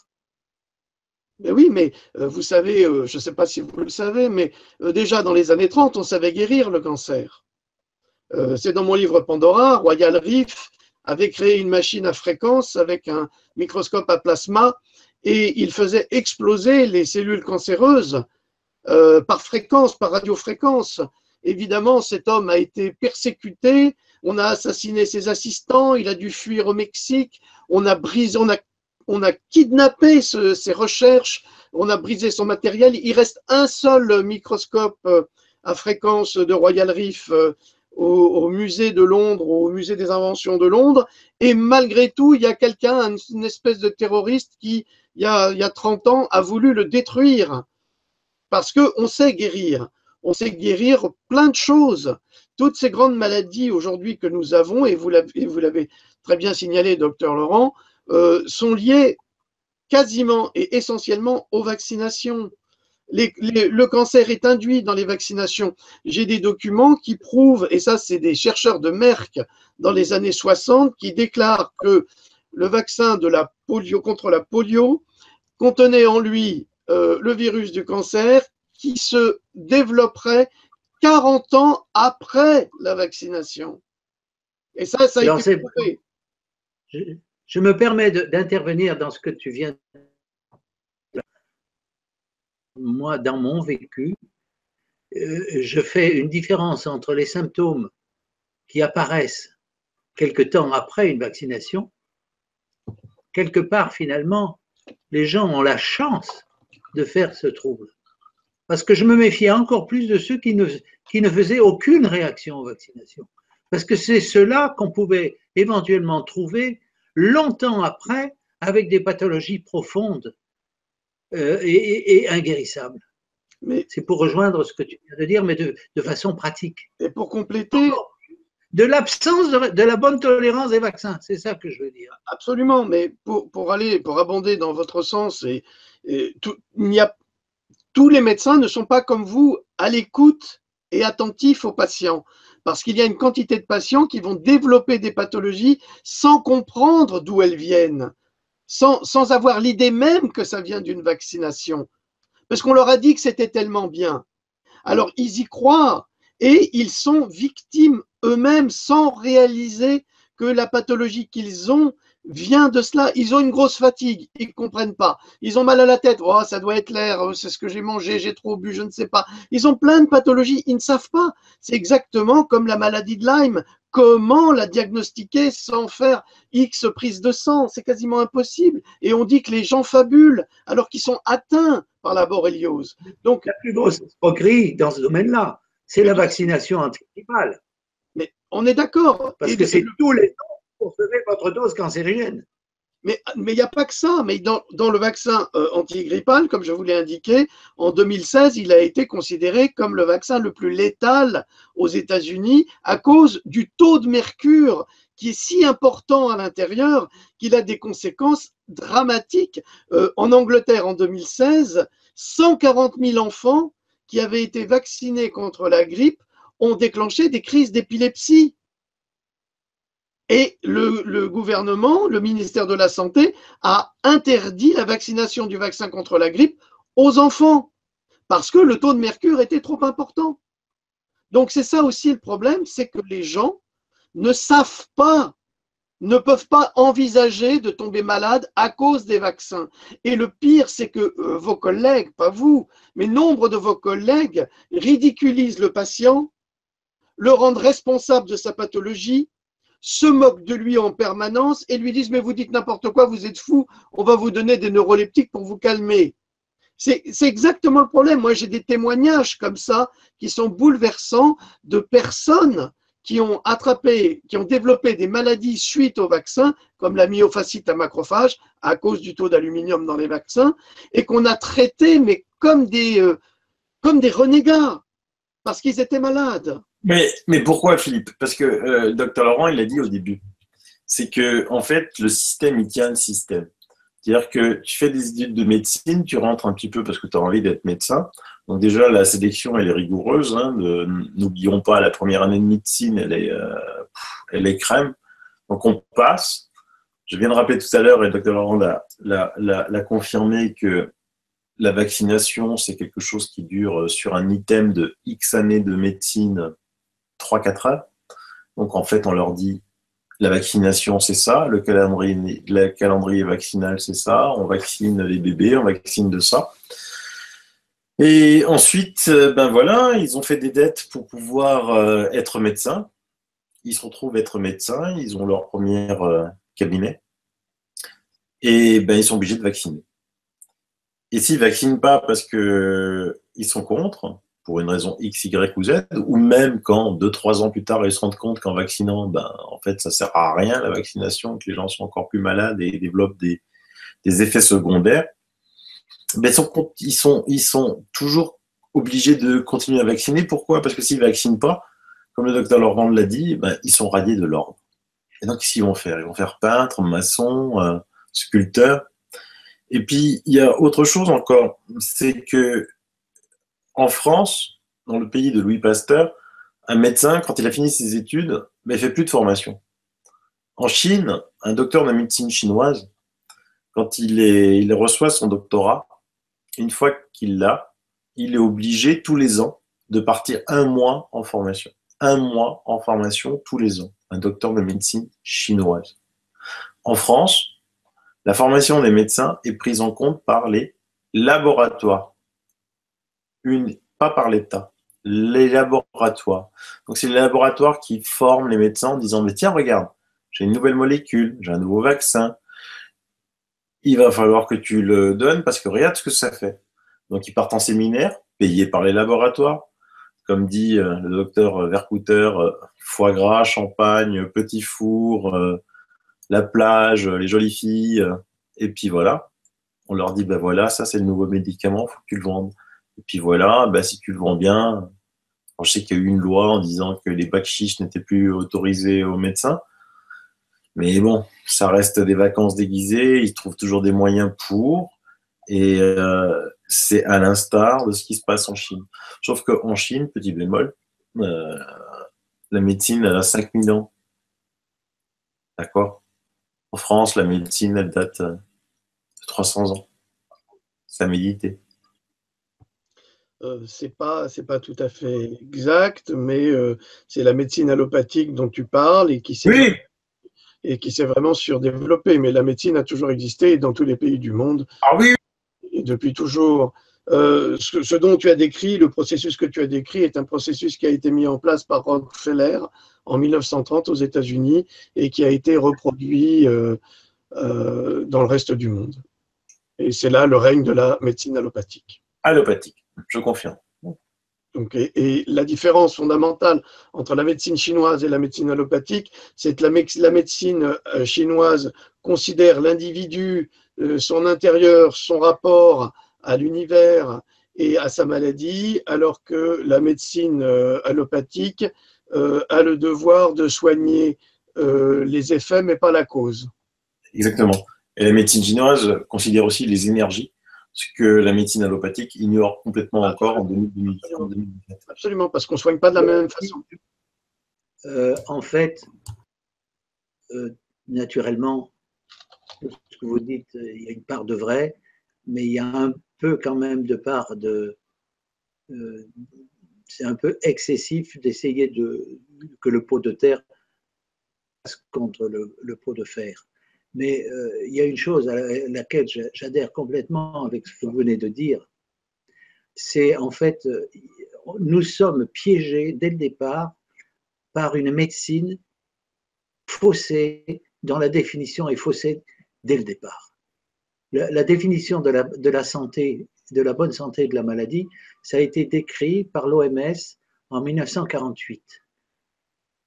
Mais oui, mais vous savez, je ne sais pas si vous le savez, mais déjà dans les années 30, on savait guérir le cancer. C'est dans mon livre Pandora, Royal Rift avait créé une machine à fréquence avec un microscope à plasma et il faisait exploser les cellules cancéreuses par fréquence, par radiofréquence. Évidemment, cet homme a été persécuté, on a assassiné ses assistants, il a dû fuir au Mexique, on a brisé, on a kidnappé ses recherches, on a brisé son matériel. Il reste un seul microscope à fréquence de Royal Rift au musée de Londres, au musée des inventions de Londres, et malgré tout, il y a quelqu'un, une espèce de terroriste qui, il y a 30 ans, a voulu le détruire, parce qu'on sait guérir. On sait guérir plein de choses. Toutes ces grandes maladies aujourd'hui que nous avons, et vous l'avez très bien signalé, docteur Laurent, sont liées quasiment et essentiellement aux vaccinations. Le cancer est induit dans les vaccinations. J'ai des documents qui prouvent, et ça c'est des chercheurs de Merck dans les années 60, qui déclarent que le vaccin de la polio, contre la polio contenait en lui le virus du cancer qui se développerait 40 ans après la vaccination. Et ça a été prouvé. Je me permets d'intervenir dans ce que tu viens de dire. Moi, dans mon vécu, je fais une différence entre les symptômes qui apparaissent quelque temps après une vaccination. Quelque part, finalement, les gens ont la chance de faire ce trouble. Parce que je me méfiais encore plus de ceux qui ne faisaient aucune réaction aux vaccinations. Parce que c'est ceux-là qu'on pouvait éventuellement trouver longtemps après avec des pathologies profondes et inguérissables. C'est pour rejoindre ce que tu viens de dire, mais de façon pratique. Et pour compléter… De l'absence de la bonne tolérance des vaccins, c'est ça que je veux dire. Absolument, mais pour abonder dans votre sens, tous les médecins ne sont pas comme vous à l'écoute et attentifs aux patients. Parce qu'il y a une quantité de patients qui vont développer des pathologies sans comprendre d'où elles viennent, sans avoir l'idée même que ça vient d'une vaccination. Parce qu'on leur a dit que c'était tellement bien. Alors, ils y croient et ils sont victimes eux-mêmes sans réaliser que la pathologie qu'ils ont vient de cela. Ils ont une grosse fatigue, ils ne comprennent pas. Ils ont mal à la tête, oh, ça doit être l'air, c'est ce que j'ai mangé, j'ai trop bu, je ne sais pas. Ils ont plein de pathologies, ils ne savent pas. C'est exactement comme la maladie de Lyme. Comment la diagnostiquer sans faire X prises de sang? C'est quasiment impossible. Et on dit que les gens fabulent alors qu'ils sont atteints par la borréliose. Donc, la plus grosse escroquerie dans ce domaine-là, c'est la vaccination antigrippale. Mais on est d'accord. Parce que c'est tous les ans pour recevez votre dose cancérigène. Mais il n'y a pas que ça. Mais dans le vaccin antigrippal, comme je vous l'ai indiqué, en 2016, il a été considéré comme le vaccin le plus létal aux États-Unis à cause du taux de mercure qui est si important à l'intérieur qu'il a des conséquences dramatiques. En Angleterre, en 2016, 140 000 enfants qui avaient été vaccinés contre la grippe ont déclenché des crises d'épilepsie. Et le gouvernement, le ministère de la Santé, a interdit la vaccination du vaccin contre la grippe aux enfants parce que le taux de mercure était trop important. Donc c'est ça aussi le problème, c'est que les gens ne savent pas, ne peuvent pas envisager de tomber malade à cause des vaccins. Et le pire, c'est que vos collègues, pas vous, mais nombre de vos collègues ridiculisent le patient, le rendent responsable de sa pathologie, se moquent de lui en permanence et lui disent « mais vous dites n'importe quoi, vous êtes fou, on va vous donner des neuroleptiques pour vous calmer ». C'est exactement le problème. Moi, j'ai des témoignages comme ça qui sont bouleversants de personnes qui ont développé des maladies suite au vaccin, comme la myofascite à macrophage, à cause du taux d'aluminium dans les vaccins, et qu'on a traités mais comme des renégats, parce qu'ils étaient malades. Mais pourquoi, Philippe? Parce que Dr Laurent, il l'a dit au début. C'est que, en fait, le système, il tient le système. C'est-à-dire que tu fais des études de médecine, tu rentres un petit peu parce que tu as envie d'être médecin. Donc déjà, la sélection, elle est rigoureuse. Hein, n'oublions pas, la première année de médecine, elle est crème. Donc on passe. Je viens de rappeler tout à l'heure, et Dr Laurent l'a confirmé, que la vaccination, c'est quelque chose qui dure sur un item de X années de médecine, 3-4 heures. Donc en fait, on leur dit, la vaccination, c'est ça, le calendrier vaccinal, c'est ça, on vaccine les bébés, on vaccine de ça. Et ensuite, ben voilà, ils ont fait des dettes pour pouvoir être médecins. Ils se retrouvent être médecins, ils ont leur premier cabinet, et ben ils sont obligés de vacciner. Et s'ils ne vaccinent pas parce qu'ils sont contre, pour une raison X, Y ou Z, ou même quand 2-3 ans plus tard, ils se rendent compte qu'en vaccinant, ben, en fait, ça ne sert à rien la vaccination, que les gens sont encore plus malades et développent des effets secondaires, ben, ils sont toujours obligés de continuer à vacciner. Pourquoi? Parce que s'ils ne vaccinent pas, comme le docteur Laurent l'a dit, ben, ils sont radiés de l'ordre. Et donc, qu'est-ce qu'ils vont faire? Ils vont faire peintre, maçon, sculpteur. Et puis, il y a autre chose encore, c'est que en France, dans le pays de Louis Pasteur, un médecin, quand il a fini ses études, ben, il ne fait plus de formation. En Chine, un docteur de médecine chinoise, quand il reçoit son doctorat, une fois qu'il l'a, il est obligé tous les ans de partir 1 mois en formation. 1 mois en formation tous les ans. Un docteur de médecine chinoise. En France, la formation des médecins est prise en compte par les laboratoires. Pas par l'État. Les laboratoires. Donc, c'est les laboratoires qui forment les médecins en disant, mais tiens, regarde, j'ai une nouvelle molécule, j'ai un nouveau vaccin. Il va falloir que tu le donnes parce que regarde ce que ça fait. Donc, ils partent en séminaire, payés par les laboratoires. Comme dit le docteur Vercouter, foie gras, champagne, petit four, la plage, les jolies filles. Et puis voilà, on leur dit, ben voilà, ça c'est le nouveau médicament, il faut que tu le vendes. Et puis voilà, ben, si tu le vends bien, alors, je sais qu'il y a eu une loi en disant que les bacs chiches n'étaient plus autorisés aux médecins. Mais bon, ça reste des vacances déguisées, ils trouvent toujours des moyens pour. Et c'est à l'instar de ce qui se passe en Chine. Sauf qu'en Chine, petit bémol, la médecine, elle a 5000 ans. D'accord? En France, la médecine, elle date de 300 ans. Ça médité. C'est pas tout à fait exact, mais c'est la médecine allopathique dont tu parles et qui s'est vraiment surdéveloppée. Mais la médecine a toujours existé dans tous les pays du monde. Ah oui. Et depuis toujours. Ce dont tu as décrit, le processus que tu as décrit est un processus qui a été mis en place par Rockefeller en 1930 aux États-Unis et qui a été reproduit dans le reste du monde. Et c'est là le règne de la médecine allopathique. Allopathique, je confirme. Donc, et la différence fondamentale entre la médecine chinoise et la médecine allopathique, c'est que la médecine chinoise considère l'individu, son intérieur, son rapport à l'univers et à sa maladie, alors que la médecine allopathique a le devoir de soigner les effets, mais pas la cause. Exactement. Et la médecine chinoise considère aussi les énergies, ce que la médecine allopathique ignore complètement encore en 2017. Absolument, parce qu'on ne soigne pas de la même façon. En fait, naturellement, ce que vous dites, il y a une part de vrai, mais il y a un peu quand même de part de... c'est un peu excessif d'essayer que le pot de terre passe contre le pot de fer. Mais il y a une chose à laquelle j'adhère complètement avec ce que vous venez de dire, c'est en fait, nous sommes piégés dès le départ par une médecine faussée, dont la définition est faussée dès le départ. La définition de la santé, de la bonne santé et de la maladie, ça a été décrit par l'OMS en 1948.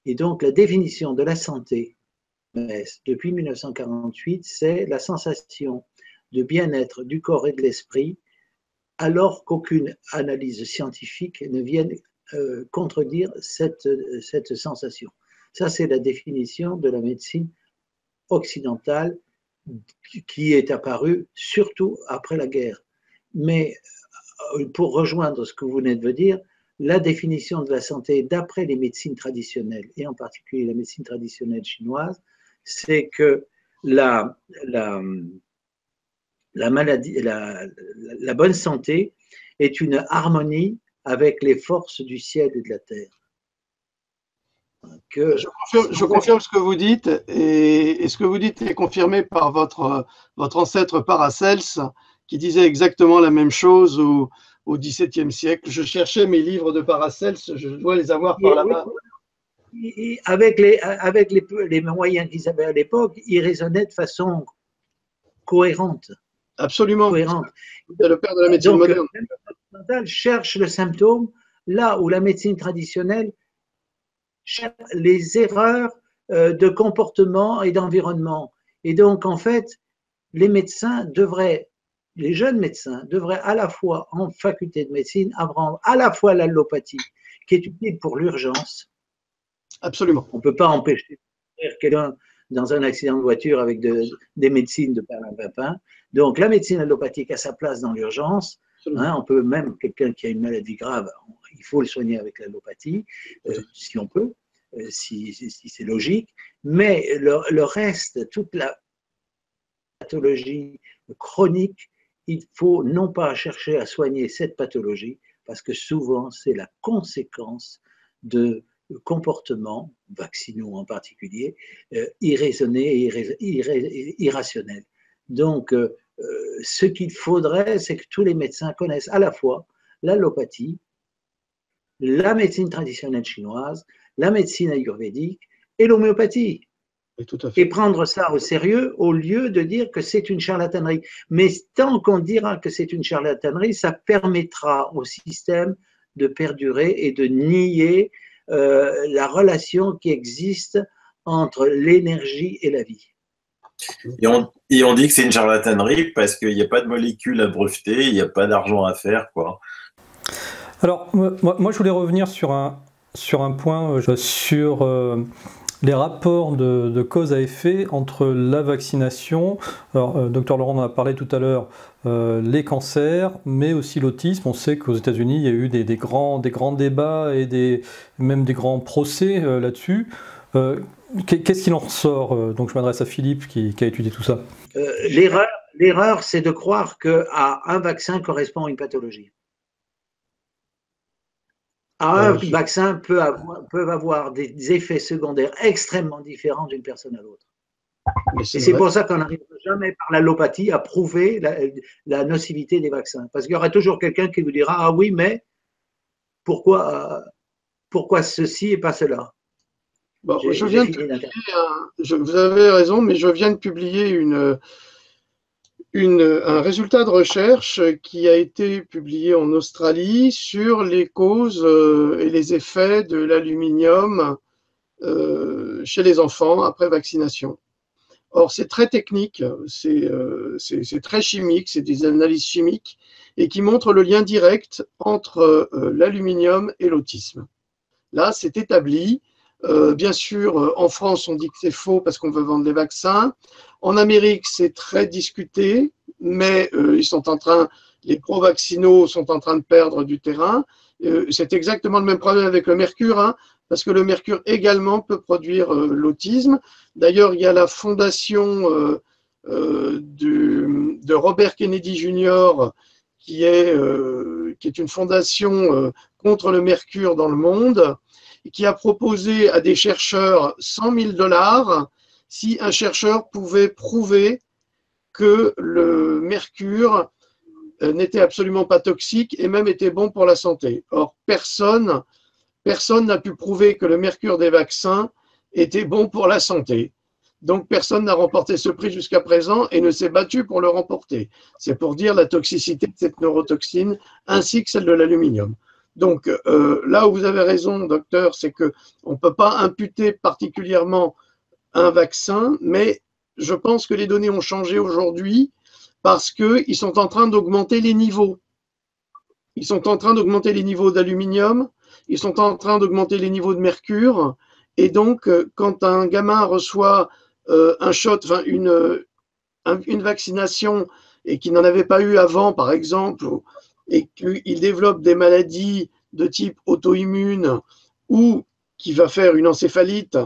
Et donc, la définition de la santé depuis 1948, c'est la sensation de bien-être du corps et de l'esprit, alors qu'aucune analyse scientifique ne vienne contredire cette sensation. Ça, c'est la définition de la médecine occidentale qui est apparue surtout après la guerre. Mais pour rejoindre ce que vous venez de dire, la définition de la santé d'après les médecines traditionnelles, et en particulier la médecine traditionnelle chinoise, c'est que la maladie, la bonne santé est une harmonie avec les forces du ciel et de la terre. Je confirme ce que vous dites, et ce que vous dites est confirmé par votre ancêtre Paracels, qui disait exactement la même chose au XVIIe siècle. Je cherchais mes livres de Paracels, je dois les avoir par la main. Et avec les moyens qu'ils avaient à l'époque, ils raisonnaient de façon cohérente. Absolument. Cohérente. C'est le père de la médecine moderne. La médecine occidentale cherche le symptôme là où la médecine traditionnelle cherche les erreurs de comportement et d'environnement. Et donc, en fait, les jeunes médecins devraient à la fois en faculté de médecine apprendre à la fois l'allopathie, qui est utile pour l'urgence. Absolument. On ne peut pas empêcher quelqu'un dans un accident de voiture avec des médecines de perlimpinpin. Donc, la médecine allopathique a sa place dans l'urgence. Hein, on peut même, quelqu'un qui a une maladie grave, il faut le soigner avec l'allopathie, si on peut, si c'est logique. Mais le reste, toute la pathologie chronique, il faut non pas chercher à soigner cette pathologie, parce que souvent, c'est la conséquence de comportements, vaccinaux en particulier, irraisonnés et irrationnels. Donc, ce qu'il faudrait, c'est que tous les médecins connaissent à la fois l'allopathie, la médecine traditionnelle chinoise, la médecine ayurvédique et l'homéopathie. Et prendre ça au sérieux au lieu de dire que c'est une charlatanerie. Mais tant qu'on dira que c'est une charlatanerie, ça permettra au système de perdurer et de nier la relation qui existe entre l'énergie et la vie. Et on dit que c'est une charlatanerie parce qu'il n'y a pas de molécules à breveter, il n'y a pas d'argent à faire, quoi. Alors, moi je voulais revenir sur un point, sur les rapports de cause à effet entre la vaccination. Alors, Dr Laurent en a parlé tout à l'heure, les cancers, mais aussi l'autisme. On sait qu'aux États-Unis, il y a eu des grands débats et même des grands procès là-dessus. Qu'est-ce qu'il en ressort? Donc, je m'adresse à Philippe qui a étudié tout ça. L'erreur, c'est de croire qu'à un vaccin correspond à une pathologie. Un vaccin peut avoir des effets secondaires extrêmement différents d'une personne à l'autre. Et c'est pour ça qu'on n'arrive jamais par l'allopathie à prouver la nocivité des vaccins. Parce qu'il y aura toujours quelqu'un qui vous dira « Ah oui, mais pourquoi ceci et pas cela ?» Bon, vous avez raison, mais je viens de publier un résultat de recherche qui a été publié en Australie sur les causes et les effets de l'aluminium chez les enfants après vaccination. Or, c'est très technique, c'est très chimique, c'est des analyses chimiques et qui montrent le lien direct entre l'aluminium et l'autisme. Là, c'est établi. Bien sûr, en France, on dit que c'est faux parce qu'on veut vendre des vaccins. En Amérique, c'est très discuté, mais les pro-vaccinaux sont en train de perdre du terrain. C'est exactement le même problème avec le mercure, hein, parce que le mercure également peut produire l'autisme. D'ailleurs, il y a la fondation de Robert Kennedy Jr., qui est une fondation contre le mercure dans le monde, qui a proposé à des chercheurs 100 000 $ si un chercheur pouvait prouver que le mercure n'était absolument pas toxique et même était bon pour la santé. Or, personne n'a pu prouver que le mercure des vaccins était bon pour la santé. Donc, personne n'a remporté ce prix jusqu'à présent et ne s'est battu pour le remporter. C'est pour dire la toxicité de cette neurotoxine ainsi que celle de l'aluminium. Donc, là où vous avez raison, docteur, c'est qu'on ne peut pas imputer particulièrement un vaccin, mais je pense que les données ont changé aujourd'hui parce qu'ils sont en train d'augmenter les niveaux. Ils sont en train d'augmenter les niveaux d'aluminium, ils sont en train d'augmenter les niveaux de mercure, et donc, quand un gamin reçoit un shot, enfin une vaccination, et qu'il n'en avait pas eu avant, par exemple, et qu'il développe des maladies de type auto-immune ou qui va faire une encéphalite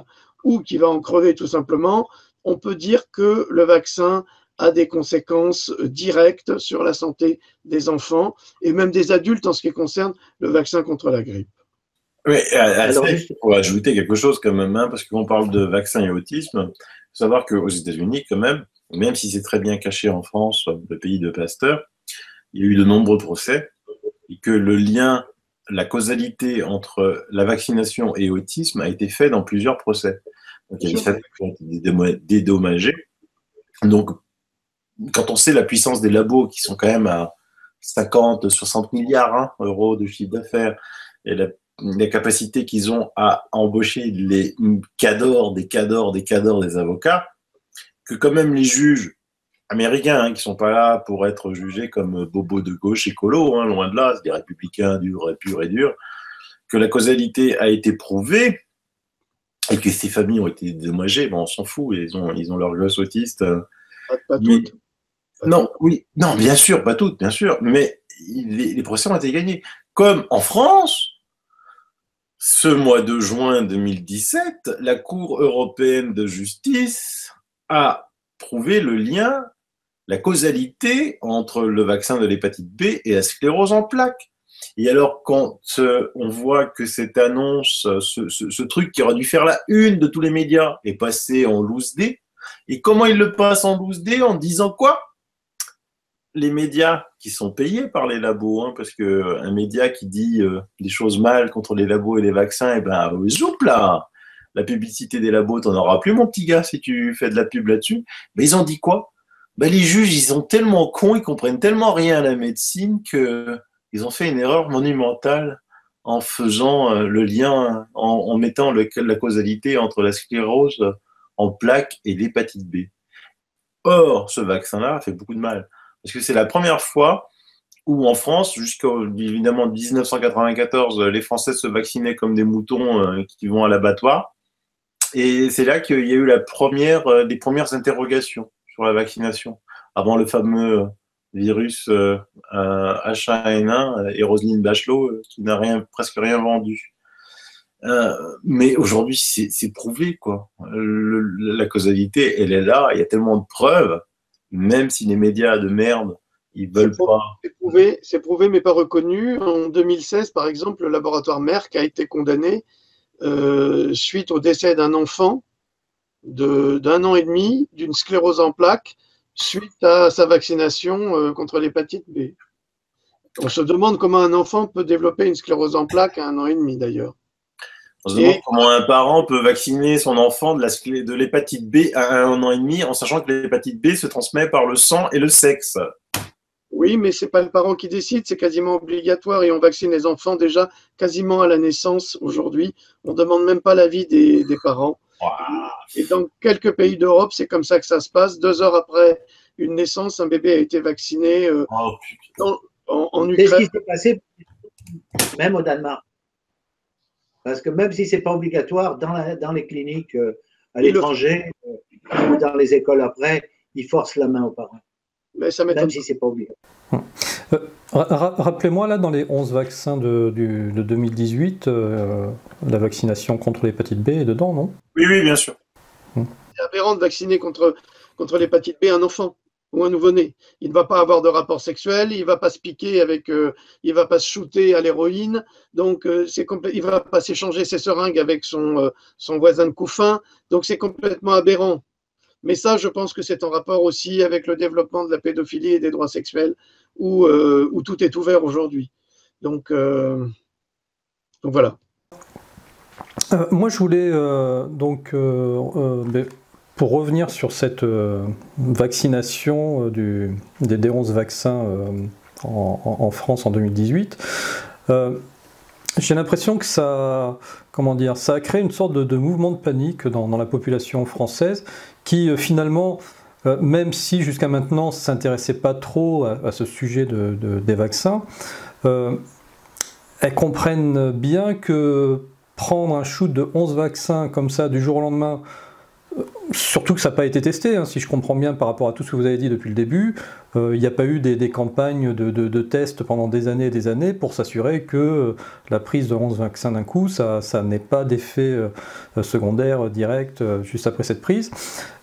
ou qui va en crever tout simplement, on peut dire que le vaccin a des conséquences directes sur la santé des enfants et même des adultes en ce qui concerne le vaccin contre la grippe. Oui, il faut ajouter quelque chose quand même, hein, parce qu'on parle de vaccin et autisme. Il faut savoir qu'aux États-Unis, quand même si c'est très bien caché en France, le pays de Pasteur, il y a eu de nombreux procès et que le lien, la causalité entre la vaccination et autisme a été fait dans plusieurs procès. Donc il y a des familles qui ont été dédommagées. Donc, quand on sait la puissance des labos qui sont quand même à 50, 60 milliards d'euros de chiffre d'affaires et la capacité qu'ils ont à embaucher des cadors des avocats, que quand même les juges américains, qui sont pas là pour être jugés comme bobos de gauche écolo, loin de là, c'est des républicains purs et durs, que la causalité a été prouvée et que ces familles ont été dédommagées, on s'en fout, ils ont leurs gosses autistes. Pas toutes. Non, oui, non, bien sûr, pas toutes, bien sûr, mais les procès ont été gagnés. Comme en France, ce mois de juin 2017, la Cour européenne de justice a prouvé le lien, la causalité entre le vaccin de l'hépatite B et la sclérose en plaques. Et alors, quand on voit que cette annonce, ce truc qui aurait dû faire la une de tous les médias, est passé en loose day, et comment il le passe en loose day en disant quoi? Les médias qui sont payés par les labos, parce qu'un média qui dit des choses mal contre les labos et les vaccins, zoup là, la publicité des labos, t'en auras plus, mon petit gars, si tu fais de la pub là-dessus. Mais ils ont dit quoi? Les juges, ils sont tellement cons, ils comprennent tellement rien à la médecine qu'ils ont fait une erreur monumentale en faisant le lien, en mettant la causalité entre la sclérose en plaques et l'hépatite B. Or, ce vaccin-là fait beaucoup de mal. Parce que c'est la première fois où en France, jusqu'à évidemment 1994, les Français se vaccinaient comme des moutons qui vont à l'abattoir. Et c'est là qu'il y a eu des premières interrogations sur la vaccination, avant le fameux virus H1N1 et Roselyne Bachelot qui n'a presque rien vendu. Mais aujourd'hui, c'est prouvé, quoi. La causalité, elle est là. Il y a tellement de preuves. Même si les médias de merde, ils veulent pas. C'est prouvé, mais pas reconnu. En 2016, par exemple, le laboratoire Merck a été condamné suite au décès d'un enfant d'1 an et demi d'une sclérose en plaques suite à sa vaccination contre l'hépatite B. On se demande comment un enfant peut développer une sclérose en plaques à 1 an et demi, d'ailleurs. On se demande comment un parent peut vacciner son enfant de l'hépatite B à 1 an et demi en sachant que l'hépatite B se transmet par le sang et le sexe. Oui, mais ce n'est pas le parent qui décide, c'est quasiment obligatoire et on vaccine les enfants déjà quasiment à la naissance aujourd'hui. On ne demande même pas l'avis des parents. Wow. Et dans quelques pays d'Europe, c'est comme ça que ça se passe. 2 heures après une naissance, un bébé a été vacciné en Ukraine. C'est ce qui s'est passé même au Danemark. Parce que même si ce n'est pas obligatoire, dans les cliniques à l'étranger ou dans les écoles après, ils forcent la main aux parents. Mais ça même si ce n'est pas obligatoire. Rappelez-moi, là, dans les 11 vaccins de 2018, la vaccination contre l'hépatite B est dedans, non? Oui, bien sûr. C'est aberrant de vacciner contre l'hépatite B un enfant ou un nouveau-né. Il ne va pas avoir de rapport sexuel, il ne va pas se piquer il ne va pas se shooter à l'héroïne, donc il ne va pas s'échanger ses seringues avec son voisin de couffin, donc c'est complètement aberrant. Mais ça, je pense que c'est en rapport aussi avec le développement de la pédophilie et des droits sexuels où tout est ouvert aujourd'hui. Donc voilà. Moi, je voulais pour revenir sur cette vaccination des 11 vaccins en France en 2018, j'ai l'impression que ça a créé une sorte de mouvement de panique dans la population française qui finalement, même si jusqu'à maintenant ne s'intéressait pas trop à ce sujet des vaccins, elles comprennent bien que prendre un shoot de 11 vaccins comme ça du jour au lendemain, Surtout que ça n'a pas été testé, hein, si je comprends bien par rapport à tout ce que vous avez dit depuis le début. Il n'y a pas eu des campagnes de tests pendant des années et des années pour s'assurer que la prise de 11 vaccins d'un coup, ça n'ait pas d'effet secondaire direct juste après cette prise.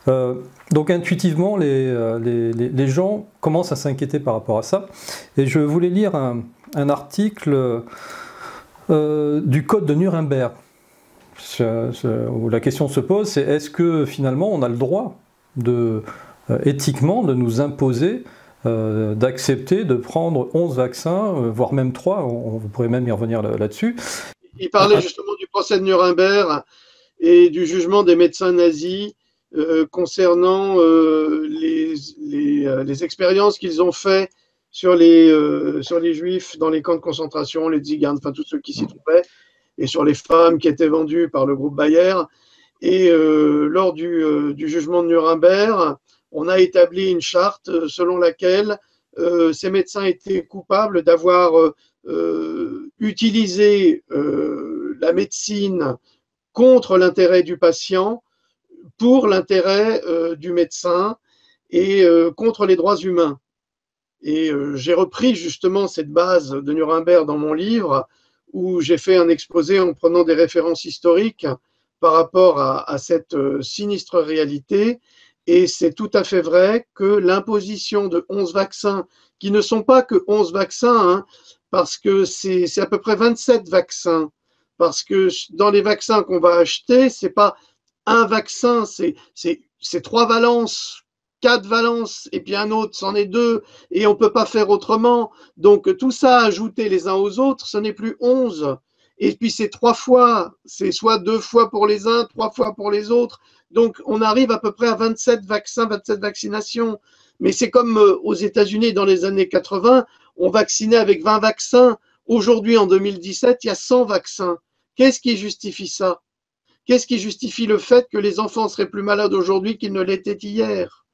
Donc intuitivement, les gens commencent à s'inquiéter par rapport à ça. Et je voulais lire un article du Code de Nuremberg. Où la question se pose, c'est est-ce que finalement on a le droit éthiquement de nous imposer d'accepter de prendre 11 vaccins, voire même 3, vous pourrez même y revenir là-dessus. Il parlait justement du procès de Nuremberg et du jugement des médecins nazis concernant les expériences qu'ils ont fait sur les juifs dans les camps de concentration, les tziganes, enfin tous ceux qui s'y trouvaient, et sur les femmes qui étaient vendues par le groupe Bayer. Et lors du jugement de Nuremberg, on a établi une charte selon laquelle ces médecins étaient coupables d'avoir utilisé la médecine contre l'intérêt du patient, pour l'intérêt du médecin et contre les droits humains. Et j'ai repris justement cette base de Nuremberg dans mon livre, où j'ai fait un exposé en prenant des références historiques par rapport à cette sinistre réalité. Et c'est tout à fait vrai que l'imposition de 11 vaccins, qui ne sont pas que 11 vaccins, hein, parce que c'est à peu près 27 vaccins, parce que dans les vaccins qu'on va acheter, c'est pas un vaccin, c'est 3 valences, 4 valences, et puis un autre, c'en est 2, et on ne peut pas faire autrement. Donc tout ça ajouté les uns aux autres, ce n'est plus 11. Et puis c'est 3 fois, c'est soit 2 fois pour les uns, 3 fois pour les autres. Donc on arrive à peu près à 27 vaccins, 27 vaccinations. Mais c'est comme aux États-Unis dans les années 80, on vaccinait avec 20 vaccins. Aujourd'hui, en 2017, il y a 100 vaccins. Qu'est-ce qui justifie ça? Qu'est-ce qui justifie le fait que les enfants seraient plus malades aujourd'hui qu'ils ne l'étaient hier?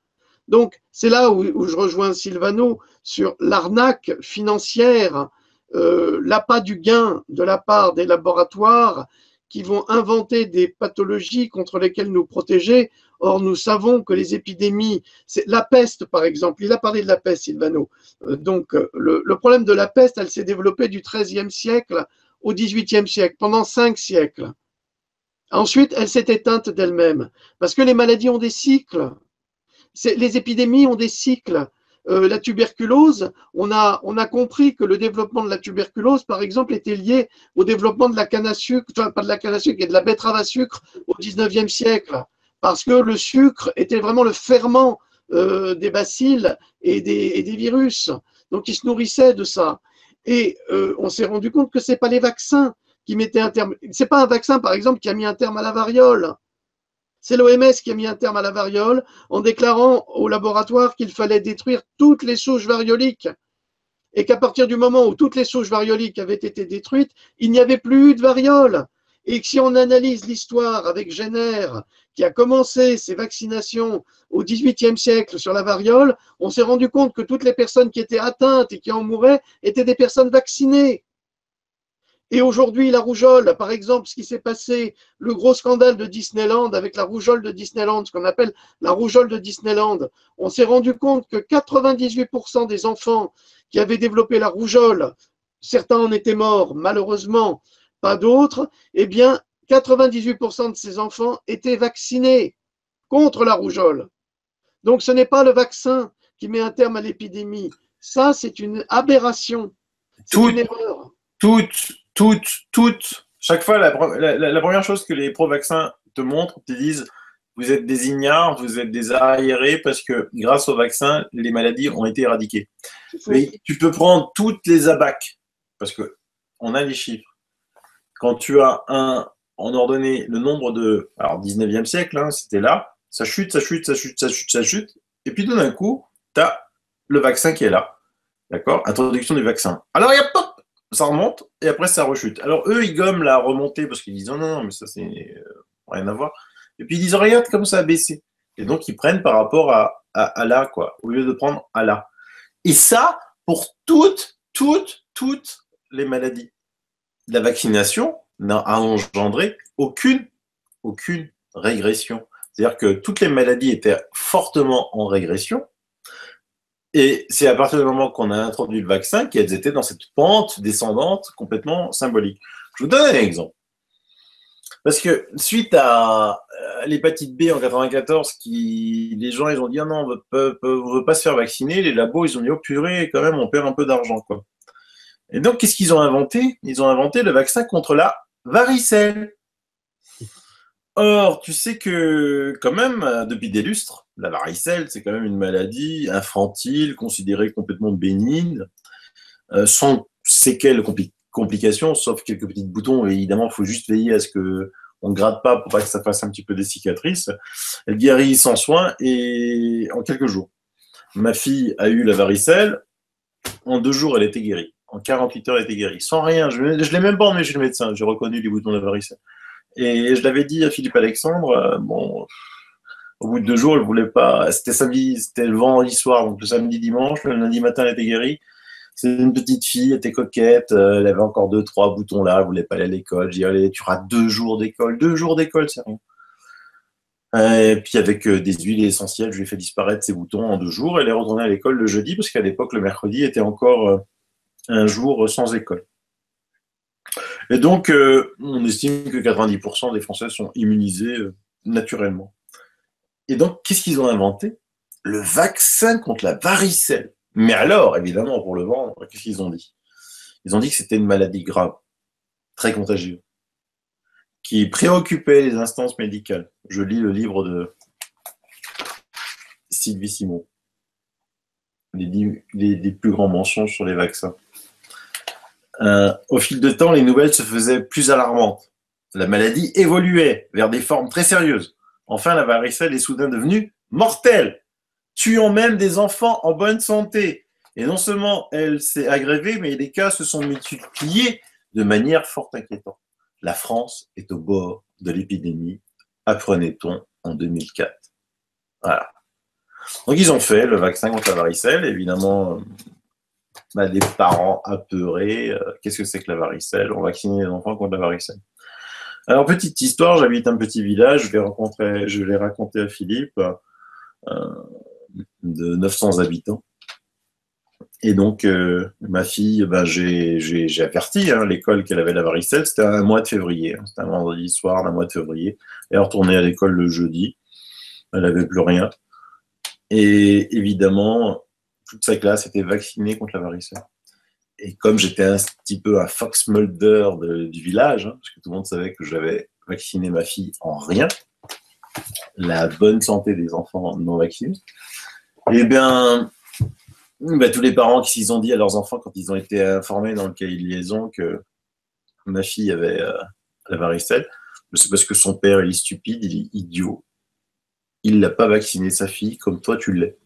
Donc, c'est là où je rejoins Silvano sur l'arnaque financière, l'appât du gain de la part des laboratoires qui vont inventer des pathologies contre lesquelles nous protéger. Or, nous savons que les épidémies, c'est la peste par exemple, il a parlé de la peste, Silvano. Donc, le problème de la peste, elle s'est développée du XIIIe siècle au XVIIIe siècle, pendant 5 siècles. Ensuite, elle s'est éteinte d'elle-même, parce que les maladies ont des cycles. Les épidémies ont des cycles. La tuberculose, on a compris que le développement de la tuberculose, par exemple, était lié au développement de la canne à sucre, enfin pas de la canne à sucre, et de la betterave à sucre au XIXe siècle, parce que le sucre était vraiment le ferment des bacilles et des virus. Donc, ils se nourrissaient de ça. Et on s'est rendu compte que ce n'est pas les vaccins qui mettaient un terme. Ce n'est pas un vaccin, par exemple, qui a mis un terme à la variole. C'est l'OMS qui a mis un terme à la variole en déclarant au laboratoire qu'il fallait détruire toutes les souches varioliques et qu'à partir du moment où toutes les souches varioliques avaient été détruites, il n'y avait plus eu de variole. Et que si on analyse l'histoire avec Jenner, qui a commencé ses vaccinations au XVIIIe siècle sur la variole, on s'est rendu compte que toutes les personnes qui étaient atteintes et qui en mouraient étaient des personnes vaccinées. Et aujourd'hui, la rougeole, par exemple, ce qui s'est passé, le gros scandale de Disneyland avec la rougeole de Disneyland, ce qu'on appelle la rougeole de Disneyland, on s'est rendu compte que 98% des enfants qui avaient développé la rougeole, certains en étaient morts, malheureusement, pas d'autres, eh bien, 98% de ces enfants étaient vaccinés contre la rougeole. Donc, ce n'est pas le vaccin qui met un terme à l'épidémie. Ça, c'est une aberration. C'est une erreur. Chaque fois, la première chose que les pro-vaccins te montrent, te disent vous êtes des ignares, vous êtes des arriérés parce que grâce au vaccin, les maladies ont été éradiquées. Mais tu peux prendre toutes les ABAC parce qu'on a les chiffres. Quand tu as on a ordonné le nombre de. Alors, 19e siècle, hein, c'était là, ça chute. Et puis, d'un coup, tu as le vaccin qui est là. D'accord? Introduction du vaccin. Alors, il y a pop, ça remonte et après ça rechute. Alors eux, ils gomment la remontée parce qu'ils disent non, mais ça c'est rien à voir. Et puis ils disent regarde comme ça a baissé. Et donc ils prennent par rapport à là, quoi, au lieu de prendre à là. Et ça, pour toutes les maladies. La vaccination n'a engendré aucune régression. C'est-à-dire que toutes les maladies étaient fortement en régression. Et c'est à partir du moment qu'on a introduit le vaccin qu'elles étaient dans cette pente descendante complètement symbolique. Je vous donne un exemple. Parce que suite à l'hépatite B en 94, les gens ils ont dit ah non, on veut pas se faire vacciner, les labos ils ont dit oh purée, quand même on perd un peu d'argent quoi. Et donc qu'est-ce qu'ils ont inventé? Ils ont inventé le vaccin contre la varicelle. Or, tu sais que quand même, depuis des lustres, la varicelle, c'est quand même une maladie infantile, considérée complètement bénigne, sans séquelles complications, sauf quelques petits boutons. Et évidemment, il faut juste veiller à ce que on ne gratte pas pour pas que ça fasse un petit peu des cicatrices. Elle guérit sans soin et en quelques jours. Ma fille a eu la varicelle, en 2 jours, elle était guérie. En 48 heures, elle était guérie. Sans rien. Je ne l'ai même pas emmené chez le médecin. J'ai reconnu les boutons de la varicelle. Et je l'avais dit à Philippe Alexandre, bon, au bout de 2 jours, elle voulait pas. C'était samedi, c'était le vendredi soir, donc le samedi, dimanche, le lundi matin, elle était guérie. C'est une petite fille, elle était coquette, elle avait encore 2-3 boutons là, elle voulait pas aller à l'école. J'ai dit, allez, tu auras 2 jours d'école. 2 jours d'école, c'est rien. Et puis avec des huiles essentielles, je lui ai fait disparaître ses boutons en 2 jours. Elle est retournée à l'école le jeudi, parce qu'à l'époque, le mercredi était encore un jour sans école. Et donc, on estime que 90% des Français sont immunisés naturellement. Et donc, qu'est-ce qu'ils ont inventé? Le vaccin contre la varicelle. Mais alors, évidemment, pour le vendre, qu'est-ce qu'ils ont dit? Ils ont dit que c'était une maladie grave, très contagieuse, qui préoccupait les instances médicales. Je lis le livre de Sylvie Simon, les plus grands mensonges sur les vaccins. Au fil de temps, les nouvelles se faisaient plus alarmantes. La maladie évoluait vers des formes très sérieuses. Enfin, la varicelle est soudain devenue mortelle, tuant même des enfants en bonne santé. Et non seulement elle s'est aggravée, mais les cas se sont multipliés de manière fort inquiétante. La France est au bord de l'épidémie, apprenait-on en 2004. Voilà. Donc ils ont fait le vaccin contre la varicelle, évidemment. Des parents apeurés. Qu'est-ce que c'est que la varicelle? On vaccinait les enfants contre la varicelle. Alors, petite histoire, j'habite un petit village, je l'ai raconté à Philippe, de 900 habitants. Et donc, ma fille, j'ai averti l'école qu'elle avait la varicelle. C'était un mois de février. C'était un vendredi soir d'un mois de février. Elle est retournée à l'école le jeudi. Elle n'avait plus rien. Et évidemment, toute sa classe était vaccinée contre la varicelle. Et comme j'étais un petit peu un Fox Mulder du village, parce que tout le monde savait que j'avais vacciné ma fille en rien, la bonne santé des enfants non vaccinés, eh bien, tous les parents qui s'y ont dit à leurs enfants quand ils ont été informés dans le cahier de liaison que ma fille avait la varicelle, c'est parce que son père, il est stupide, il est idiot. Il n'a pas vacciné sa fille comme toi tu l'es.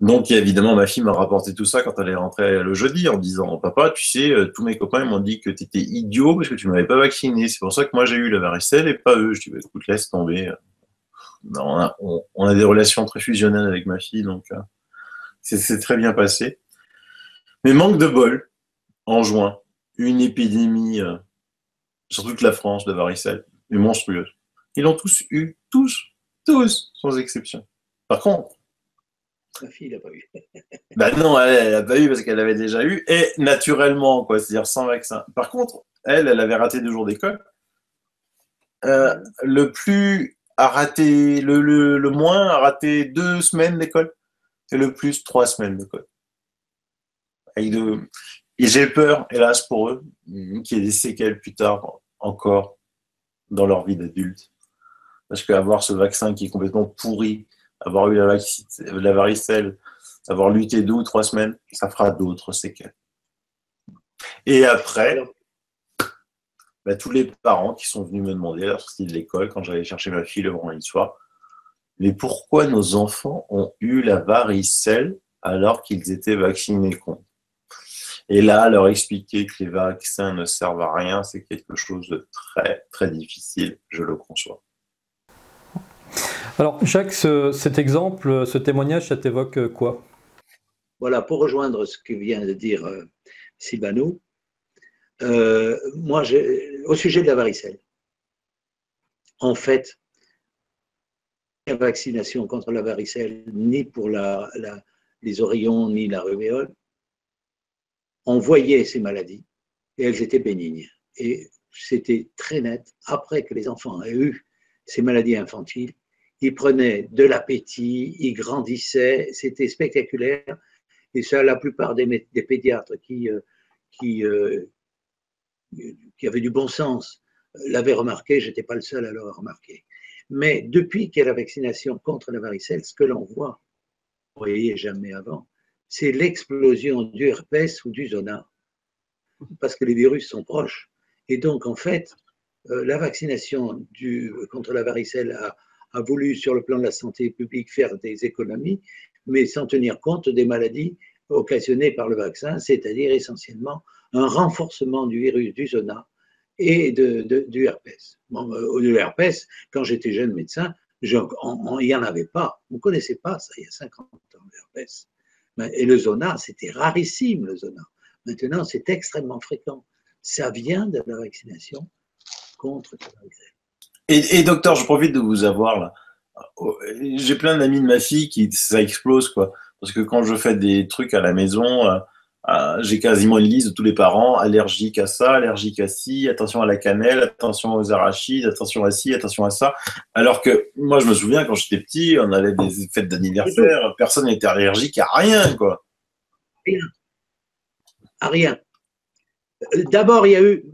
Donc évidemment, ma fille m'a rapporté tout ça quand elle est rentrée le jeudi en disant « Papa, tu sais, tous mes copains m'ont dit que tu étais idiot parce que tu ne m'avais pas vacciné. C'est pour ça que moi j'ai eu la varicelle et pas eux. » Je dis bah, « Écoute, laisse tomber. » On a des relations très fusionnelles avec ma fille, donc c'est très bien passé. Mais manque de bol, en juin, une épidémie sur toute la France de varicelle, mais monstrueuse. Ils l'ont tous eu, tous, sans exception. Par contre, ma fille l'a pas eu. Non, elle n'a pas eu parce qu'elle avait déjà eu, et naturellement, quoi, c'est-à-dire sans vaccin. Par contre, elle avait raté 2 jours d'école. Le plus a raté, le moins a raté 2 semaines d'école, et le plus 3 semaines d'école. Et j'ai peur, hélas pour eux, qu'il y ait des séquelles plus tard encore dans leur vie d'adulte. Parce qu'avoir ce vaccin qui est complètement pourri, avoir eu la varicelle, avoir lutté 2 ou 3 semaines, ça fera d'autres séquelles. Et après, tous les parents qui sont venus me demander à la sortie de l'école, quand j'allais chercher ma fille le vendredi soir, mais pourquoi nos enfants ont eu la varicelle alors qu'ils étaient vaccinés contre? Et là, leur expliquer que les vaccins ne servent à rien, c'est quelque chose de très, très difficile, je le conçois. Alors, Jacques, cet exemple, ce témoignage, ça t'évoque quoi? Voilà, pour rejoindre ce que vient de dire Sylvanou, moi, au sujet de la varicelle, en fait, vaccination contre la varicelle, ni pour les oreillons, ni la rubéole. On voyait ces maladies et elles étaient bénignes. Et c'était très net, après que les enfants aient eu ces maladies infantiles, ils prenaient de l'appétit, ils grandissaient, c'était spectaculaire. Et ça, la plupart des pédiatres qui avaient du bon sens l'avaient remarqué, je n'étais pas le seul à l'avoir remarqué. Mais depuis qu'il y a la vaccination contre la varicelle, ce que l'on voit, vous voyez jamais avant, c'est l'explosion du herpès ou du zona, parce que les virus sont proches. Et donc, en fait, la vaccination contre la varicelle a voulu, sur le plan de la santé publique, faire des économies, mais sans tenir compte des maladies occasionnées par le vaccin, c'est-à-dire essentiellement un renforcement du virus du zona et du herpès. Bon, du herpès, quand j'étais jeune médecin, il n'y en avait pas. On ne connaissait pas ça il y a 50 ans, le herpès. Et le zona, c'était rarissime, le zona. Maintenant, c'est extrêmement fréquent. Ça vient de la vaccination contre la varicelle. Et docteur, je profite de vous avoir là. J'ai plein d'amis de ma fille qui ça explose quoi. Parce que quand je fais des trucs à la maison, j'ai quasiment une liste de tous les parents allergiques à ça, allergiques à ci, attention à la cannelle, attention aux arachides, attention à ci, attention à ça. Alors que moi, je me souviens quand j'étais petit, on avait des fêtes d'anniversaire, personne n'était allergique à rien quoi. Rien. À rien. D'abord, il y a eu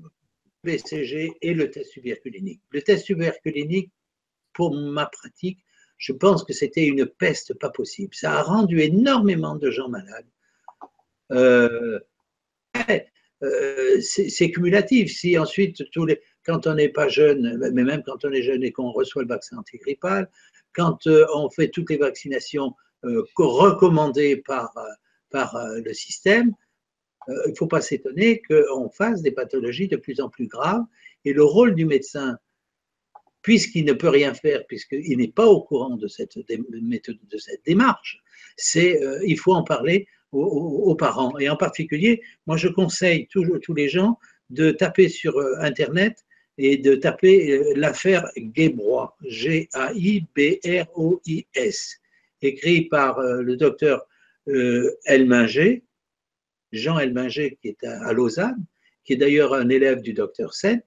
le BCG et le test tuberculinique. Le test tuberculinique, pour ma pratique, je pense que c'était une peste pas possible. Ça a rendu énormément de gens malades. C'est cumulatif. Si ensuite, quand on n'est pas jeune, mais même quand on est jeune et qu'on reçoit le vaccin antigrippal, quand on fait toutes les vaccinations recommandées par le système, il ne faut pas s'étonner qu'on fasse des pathologies de plus en plus graves. Et le rôle du médecin, puisqu'il ne peut rien faire, puisqu'il n'est pas au courant de cette démarche, il faut en parler aux parents. Et en particulier, moi je conseille tous les gens de taper sur Internet et de taper l'affaire Guébrois, G-A-I-B-R-O-I-S, écrit par le docteur Elminger, Jean Elminger, qui est à Lausanne, qui est d'ailleurs un élève du docteur Sen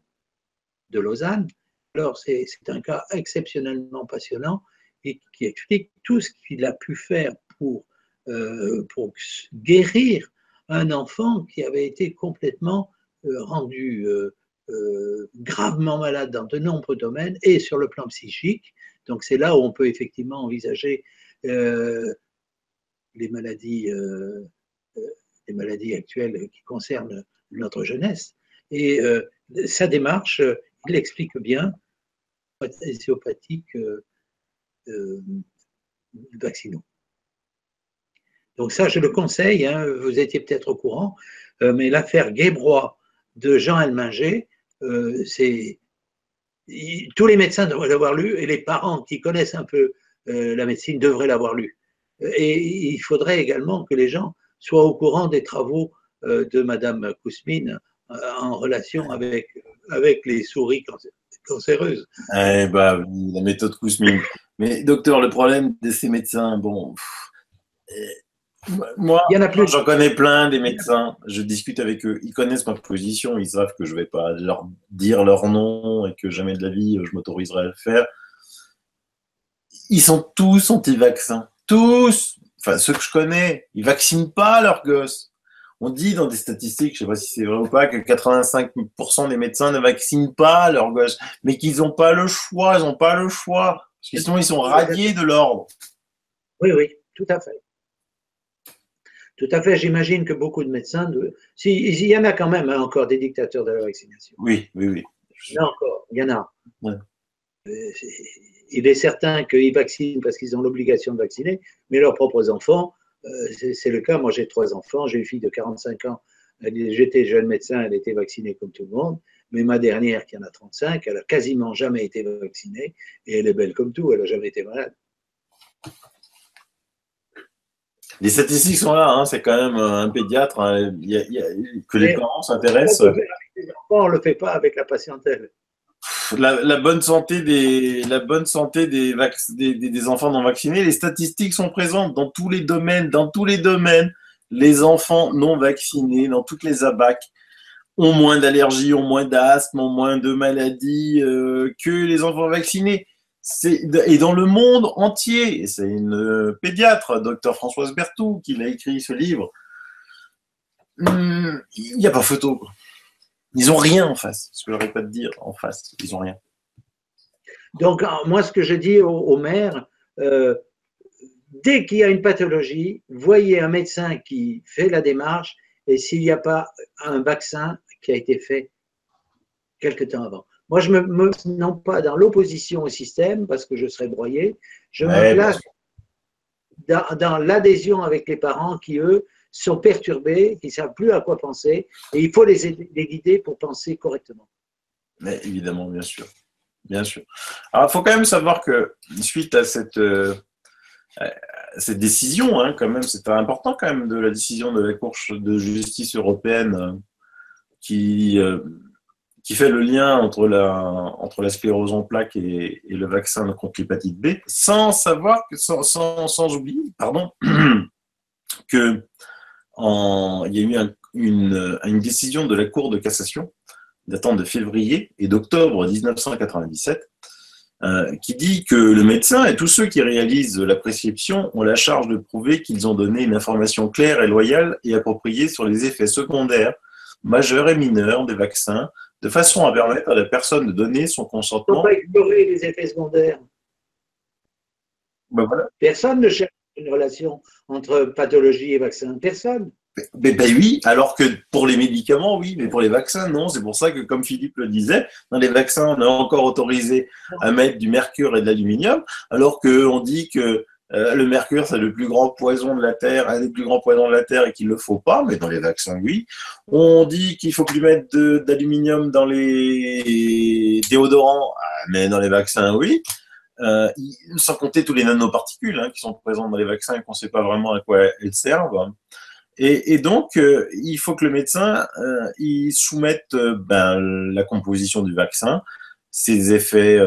de Lausanne. Alors, c'est un cas exceptionnellement passionnant et qui explique tout ce qu'il a pu faire pour guérir un enfant qui avait été complètement rendu gravement malade dans de nombreux domaines et sur le plan psychique. Donc, c'est là où on peut effectivement envisager les maladies actuelles qui concernent notre jeunesse. Et sa démarche, il l'explique bien, physiopathique vaccinaux. Donc ça, je le conseille, hein, vous étiez peut-être au courant, mais l'affaire Guébrois de Jean Elminger, tous les médecins devraient l'avoir lu et les parents qui connaissent un peu la médecine devraient l'avoir lu. Et il faudrait également que les gens soient au courant des travaux de Madame Kousmine en relation avec les souris cancéreuses. Eh ben, la méthode Kousmine. Mais docteur, le problème de ces médecins, bon, moi, j'en connais plein des médecins. Je discute avec eux. Ils connaissent ma position. Ils savent que je ne vais pas leur dire leur nom et que jamais de la vie je m'autoriserai à le faire. Ils sont tous anti-vaccins. Tous. Enfin, ceux que je connais, ils ne vaccinent pas leurs gosses. On dit dans des statistiques, je ne sais pas si c'est vrai ou pas, que 85% des médecins ne vaccinent pas leurs gosses, mais qu'ils n'ont pas le choix, ils n'ont pas le choix. Parce que sinon, ils sont radiés de l'ordre. Oui, oui, tout à fait. Tout à fait, j'imagine que beaucoup de médecins, il y en a quand même hein, encore des dictateurs de la vaccination. Oui, oui, oui. Il y en a encore, il y en a. Ouais. Il est certain qu'ils vaccinent parce qu'ils ont l'obligation de vacciner, mais leurs propres enfants, c'est le cas. Moi, j'ai 3 enfants, j'ai une fille de 45 ans, j'étais jeune médecin, elle était vaccinée comme tout le monde, mais ma dernière, qui en a 35, elle n'a quasiment jamais été vaccinée, et elle est belle comme tout, elle n'a jamais été malade. Les statistiques sont là, hein, c'est quand même un pédiatre, hein, que les parents s'intéressent. On ne le fait pas avec la patientèle. La bonne santé des enfants non vaccinés, les statistiques sont présentes dans tous les domaines, les enfants non vaccinés, dans toutes les ABAC, ont moins d'allergies, ont moins d'asthme, ont moins de maladies que les enfants vaccinés. Et dans le monde entier, c'est une pédiatre, Dr Françoise Berthoud, qui a écrit ce livre. Il n'y a pas photo, quoi. Ils n'ont rien en face. Ce que je n'arrête pas de dire, en face, ils n'ont rien. Donc, moi, ce que je dis aux maires, dès qu'il y a une pathologie, voyez un médecin qui fait la démarche et s'il n'y a pas un vaccin qui a été fait quelque temps avant. Moi, je ne me non pas dans l'opposition au système parce que je serais broyé, je me place dans l'adhésion avec les parents qui, eux, sont perturbés, qui ne savent plus à quoi penser et il faut les guider pour penser correctement. Mais évidemment, bien sûr. Bien sûr. Alors, il faut quand même savoir que suite à cette décision, hein, quand même, c'est important quand même de la décision de la Cour de justice européenne qui fait le lien entre la sclérose en plaques et le vaccin contre l'hépatite B, sans oublier, pardon, que il y a eu une décision de la Cour de cassation datant de février et d'octobre 1997 qui dit que le médecin et tous ceux qui réalisent la prescription ont la charge de prouver qu'ils ont donné une information claire et loyale et appropriée sur les effets secondaires majeurs et mineurs des vaccins, de façon à permettre à la personne de donner son consentement. Il ne faut pas ignorer les effets secondaires. Ben voilà. Personne ne cherche une relation entre pathologie et vaccin. Personne. Ben oui, alors que pour les médicaments, oui, mais pour les vaccins, non. C'est pour ça que, comme Philippe le disait, dans les vaccins, on a encore autorisé à mettre du mercure et de l'aluminium, alors qu'on dit que le mercure, c'est le plus grand poison de la Terre, un des plus grands poisons de la Terre et qu'il ne le faut pas, mais dans les vaccins, oui. On dit qu'il ne faut plus mettre d'aluminium dans les déodorants, mais dans les vaccins, oui. Sans compter tous les nanoparticules qui sont présentes dans les vaccins et qu'on ne sait pas vraiment à quoi elles servent. Et donc, il faut que le médecin il soumette la composition du vaccin, ses effets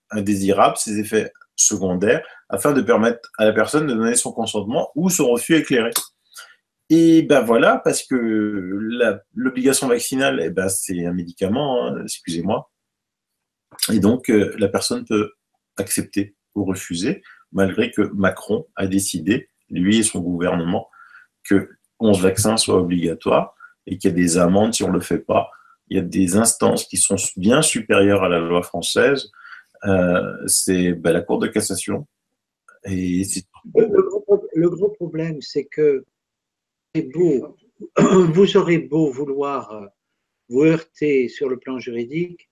indésirables, ses effets secondaires, afin de permettre à la personne de donner son consentement ou son refus éclairé. Et ben voilà, parce que l'obligation vaccinale, c'est un médicament, excusez-moi, et donc la personne peut accepter ou refuser, malgré que Macron a décidé, lui et son gouvernement, que 11 vaccins soient obligatoires et qu'il y a des amendes si on ne le fait pas. Il y a des instances qui sont bien supérieures à la loi française. C'est la Cour de cassation. Et le gros problème, c'est que vous aurez beau vouloir vous heurter sur le plan juridique,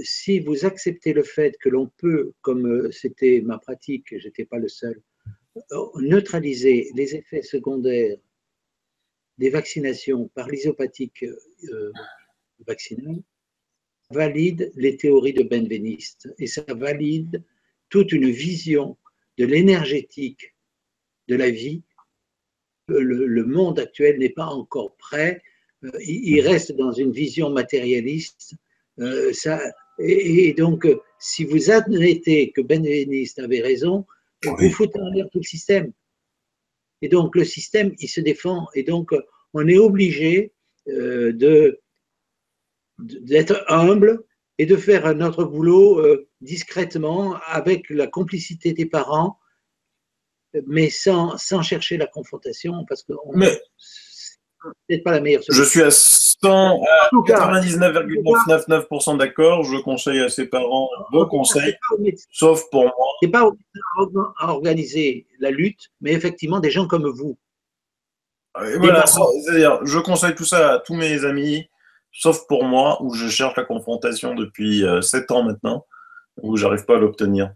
si vous acceptez le fait que l'on peut, comme c'était ma pratique, je n'étais pas le seul, neutraliser les effets secondaires des vaccinations par l'isopathique vaccinale, valide les théories de Benveniste et ça valide toute une vision de l'énergétique de la vie. Le monde actuel n'est pas encore prêt, il reste dans une vision matérialiste. Et donc, si vous admettez que Benveniste avait raison, vous foutez en l'air tout le système. Et donc, le système, il se défend. Et donc, on est obligé d'être humble et de faire notre boulot discrètement, avec la complicité des parents, mais sans chercher la confrontation, parce que c'est peut-être pas la meilleure solution. Je suis à 99,999% d'accord. Je conseille à ses parents vos conseils, sauf pour moi. Ce n'est pas à organiser la lutte, mais effectivement des gens comme vous. Voilà, c'est-à-dire, je conseille tout ça à tous mes amis, sauf pour moi, où je cherche la confrontation depuis 7 ans maintenant, où j'arrive pas à l'obtenir.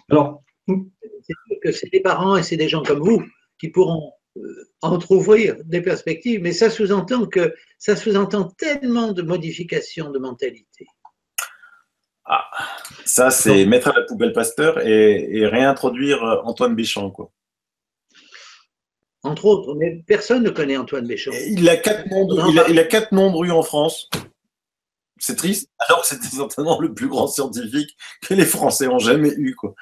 Alors, c'est sûr que c'est des parents et c'est des gens comme vous qui pourront entrouvrir des perspectives, mais ça sous-entend tellement de modifications de mentalité. Ah, ça, c'est mettre à la poubelle Pasteur et réintroduire Antoine Béchamp, quoi. Entre autres, mais personne ne connaît Antoine Béchamp. Il a 4 noms de rue en France. C'est triste, alors que c'était certainement le plus grand scientifique que les Français ont jamais eu, quoi.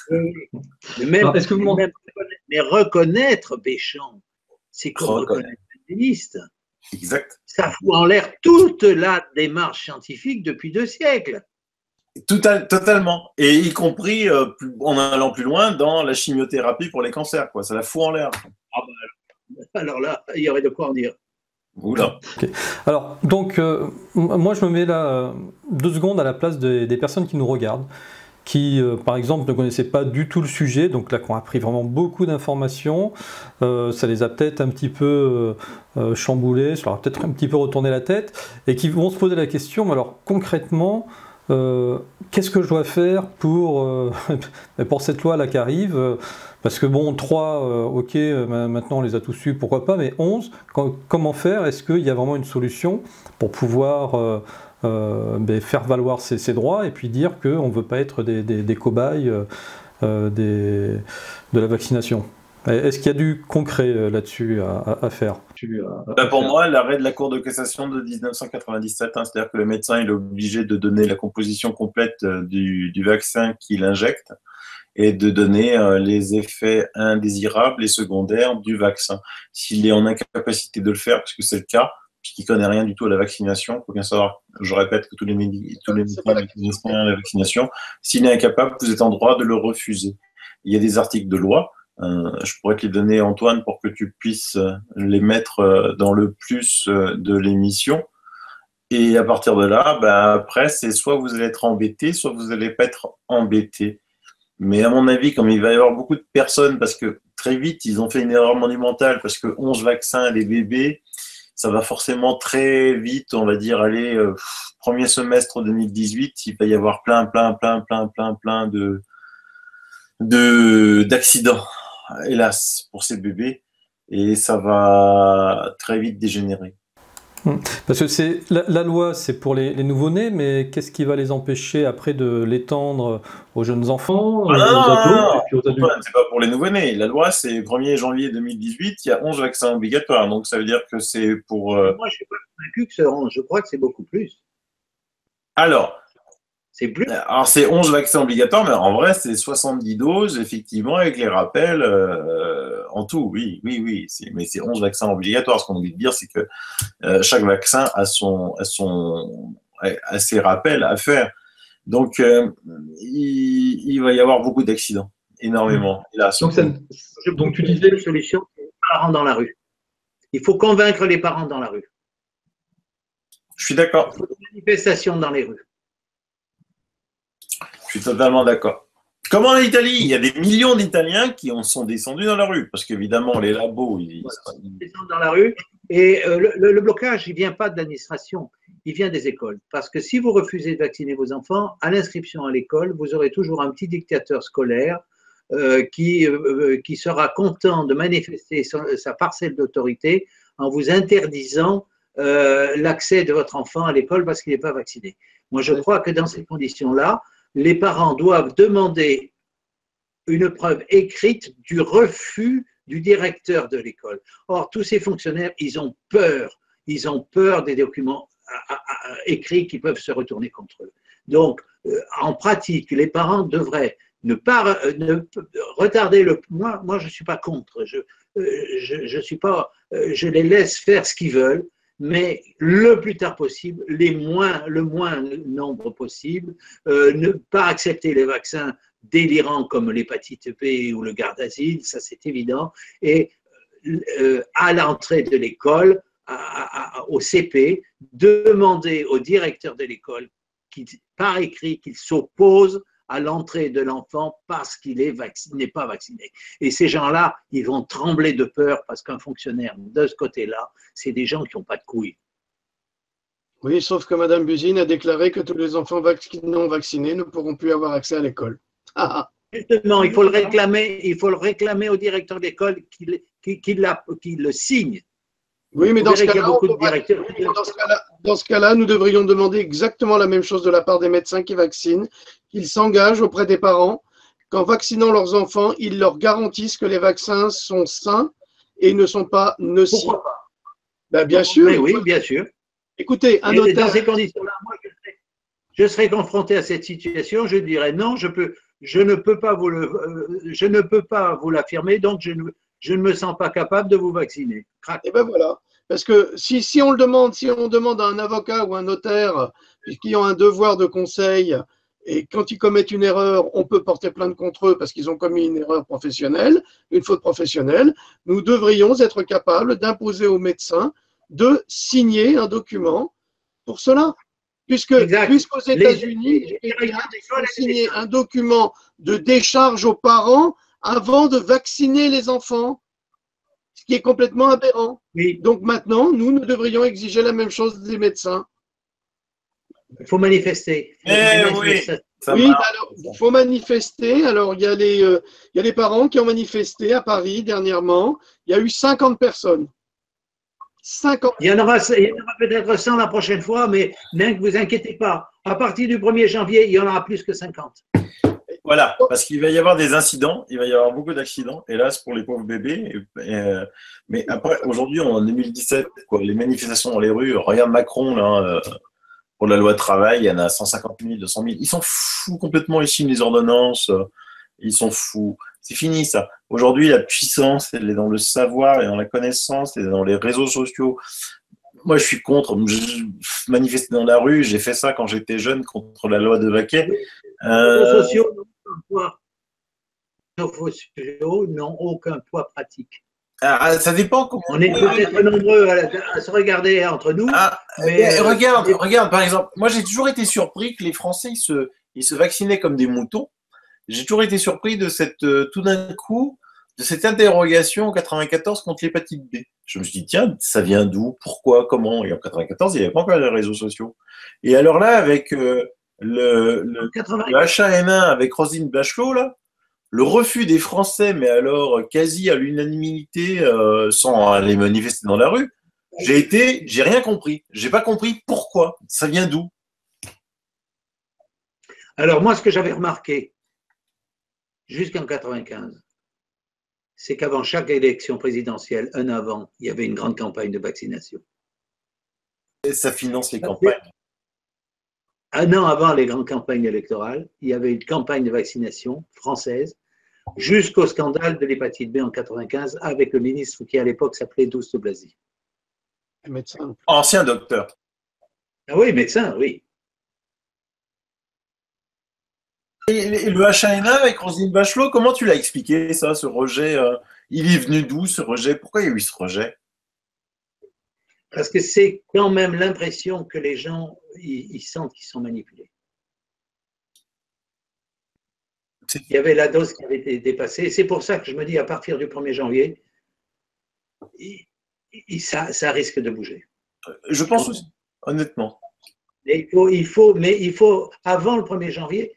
Est-ce que vous mais reconnaître Béchamp, c'est comme reconnaître un tennis. Exact. Ça fout en l'air toute la démarche scientifique depuis 2 siècles. Totalement. Et y compris en allant plus loin dans la chimiothérapie pour les cancers, quoi. Ça la fout en l'air. Ah ben, alors là, il y aurait de quoi en dire. Oula. Okay. Alors, donc, moi, je me mets là 2 secondes à la place des personnes qui nous regardent, qui, par exemple, ne connaissaient pas du tout le sujet, donc là, qui ont appris vraiment beaucoup d'informations, ça les a peut-être un petit peu chamboulés, ça leur a peut-être un petit peu retourné la tête, et qui vont se poser la question, mais alors, concrètement, qu'est-ce que je dois faire pour cette loi là qui arrive, parce que bon, 3, ok, maintenant on les a tous eus, pourquoi pas, mais 11, comment faire? Est-ce qu'il y a vraiment une solution pour pouvoir faire valoir ses droits et puis dire qu'on ne veut pas être des cobayes de la vaccination? Est-ce qu'il y a du concret là-dessus à faire? Pour moi, l'arrêt de la Cour de cassation de 1997, c'est-à-dire que le médecin est obligé de donner la composition complète du vaccin qu'il injecte et de donner les effets indésirables et secondaires du vaccin. S'il est en incapacité de le faire, parce que c'est le cas, puisqu'il ne connaît rien du tout à la vaccination, il faut bien savoir, je répète que tous les médecins ne connaissent rien à la vaccination, s'il est incapable, vous êtes en droit de le refuser. Il y a des articles de loi, je pourrais te les donner, Antoine, pour que tu puisses les mettre dans le plus de l'émission. Et à partir de là, après, c'est soit vous allez être embêté, soit vous n'allez pas être embêté. Mais à mon avis, comme il va y avoir beaucoup de personnes, parce que très vite, ils ont fait une erreur monumentale, parce que 11 vaccins, les bébés, ça va forcément très vite, on va dire, aller premier semestre 2018, il va y avoir plein d'accidents, hélas, pour ces bébés, et ça va très vite dégénérer. Parce que la loi, c'est pour les nouveau-nés, mais qu'est-ce qui va les empêcher après de l'étendre aux jeunes enfants, aux ados et puis aux adultes? C'est pas pour les nouveau-nés. La loi, c'est 1er janvier 2018, il y a 11 vaccins obligatoires, donc ça veut dire que c'est pour... Moi, je ne suis pas convaincu que c'est 11, je crois que c'est beaucoup plus. Alors, c'est plus. Alors, c'est 11 vaccins obligatoires, mais en vrai, c'est 70 doses, effectivement, avec les rappels en tout. Oui. Mais c'est 11 vaccins obligatoires. Ce qu'on a envie de dire, c'est que chaque vaccin a ses rappels à faire. Donc, il va y avoir beaucoup d'accidents, énormément. Hélas. Donc, tu disais la solution, c'est les parents dans la rue. Il faut convaincre les parents dans la rue. Je suis d'accord. Il faut des manifestations dans les rues. Je suis totalement d'accord. Comme en Italie, il y a des millions d'Italiens qui en sont descendus dans la rue, parce qu'évidemment, les labos, ils descendent dans la rue. Et le blocage, il ne vient pas de l'administration, il vient des écoles. Parce que si vous refusez de vacciner vos enfants, à l'inscription à l'école, vous aurez toujours un petit dictateur scolaire qui sera content de manifester sa parcelle d'autorité en vous interdisant l'accès de votre enfant à l'école parce qu'il n'est pas vacciné. Moi, je crois que dans ces conditions-là, les parents doivent demander une preuve écrite du refus du directeur de l'école. Or, tous ces fonctionnaires, ils ont peur des documents écrits qui peuvent se retourner contre eux. Donc, en pratique, les parents devraient ne pas retarder le... Moi, je ne suis pas contre. Je les laisse faire ce qu'ils veulent, mais le plus tard possible, le moins nombre possible, ne pas accepter les vaccins délirants comme l'hépatite B ou le Gardasil, ça c'est évident, et à l'entrée de l'école, au CP, demander au directeur de l'école, par écrit, qu'il s'oppose à l'entrée de l'enfant parce qu'il n'est pas vacciné. Et ces gens-là, ils vont trembler de peur parce qu'un fonctionnaire de ce côté-là, c'est des gens qui n'ont pas de couilles. Oui, sauf que Mme Buzyn a déclaré que tous les enfants non vaccinés ne pourront plus avoir accès à l'école. Justement, il faut le réclamer au directeur d'école qu'il le signe. Oui, mais dans ce cas-là, nous devrions demander exactement la même chose de la part des médecins qui vaccinent, qu'ils s'engagent auprès des parents, qu'en vaccinant leurs enfants, ils leur garantissent que les vaccins sont sains et ne sont pas nocifs. Pourquoi pas? Ben, bien sûr. Mais oui, bien sûr. Écoutez, un notaire… Dans ces conditions-là, moi, je je serais confronté à cette situation, je dirais non, je ne peux pas vous l'affirmer, donc je ne me sens pas capable de vous vacciner. Crac. Et ben voilà. Parce que si on le demande, si on demande à un avocat ou un notaire qui ont un devoir de conseil, et quand ils commettent une erreur, on peut porter plainte contre eux parce qu'ils ont commis une erreur professionnelle, une faute professionnelle, nous devrions être capables d'imposer aux médecins de signer un document pour cela. Puisqu'aux États-Unis, il faut signer un document de décharge aux parents avant de vacciner les enfants, ce qui est complètement aberrant. Oui. Donc maintenant, nous devrions exiger la même chose des médecins. Il faut manifester. Oui, alors, il faut manifester. Alors, il y a les parents qui ont manifesté à Paris dernièrement. Il y a eu 50 personnes. 50. Il y en aura peut-être 100 la prochaine fois, mais ne vous inquiétez pas. À partir du 1er janvier, il y en aura plus que 50. Voilà, parce qu'il va y avoir des incidents, il va y avoir beaucoup d'accidents, hélas pour les pauvres bébés. Mais après, aujourd'hui, en 2017, quoi, les manifestations dans les rues, regarde Macron, là, pour la loi travail, il y en a 150 000, 200 000. Ils s'en foutent complètement, ils signent les ordonnances, ils s'en foutent. C'est fini ça. Aujourd'hui, la puissance, elle est dans le savoir et dans la connaissance, elle est dans les réseaux sociaux. Moi, je suis contre. Je manifester dans la rue, j'ai fait ça quand j'étais jeune contre la loi de Vaquet. Les réseaux sociaux n'ont aucun poids pratique. Ça dépend comment. On est peut-être nombreux à se regarder entre nous. Mais regarde, par exemple, moi j'ai toujours été surpris que les Français ils se vaccinaient comme des moutons. J'ai toujours été surpris de tout d'un coup, de cette interrogation en 94 contre l'hépatite B. Je me suis dit, tiens, ça vient d'où? Pourquoi? Comment? Et en 94, il n'y avait pas encore les réseaux sociaux. Et alors là, avec le H1N1 avec Roselyne Bachelot, là, le refus des Français, mais alors quasi à l'unanimité, sans aller manifester dans la rue, j'ai rien compris. J'ai pas compris pourquoi. Ça vient d'où? Alors moi, ce que j'avais remarqué jusqu'en 95, c'est qu'avant chaque élection présidentielle, un an avant, il y avait une grande campagne de vaccination. Et ça finance les campagnes. Un an avant les grandes campagnes électorales, il y avait une campagne de vaccination française jusqu'au scandale de l'hépatite B en 95 avec le ministre qui à l'époque s'appelait Douste Blazy. Médecin. Ancien docteur. Ah oui, médecin, oui. Et le H1N1 avec Roselyne Bachelot, comment tu l'as expliqué ça, ce rejet? Il est venu d'où ce rejet? Pourquoi il y a eu ce rejet? Parce que c'est quand même l'impression que les gens ils sentent qu'ils sont manipulés. Il y avait la dose qui avait été dépassée. C'est pour ça que je me dis, à partir du 1er janvier, ça risque de bouger. Je pense aussi, honnêtement. Mais il faut, avant le 1er janvier,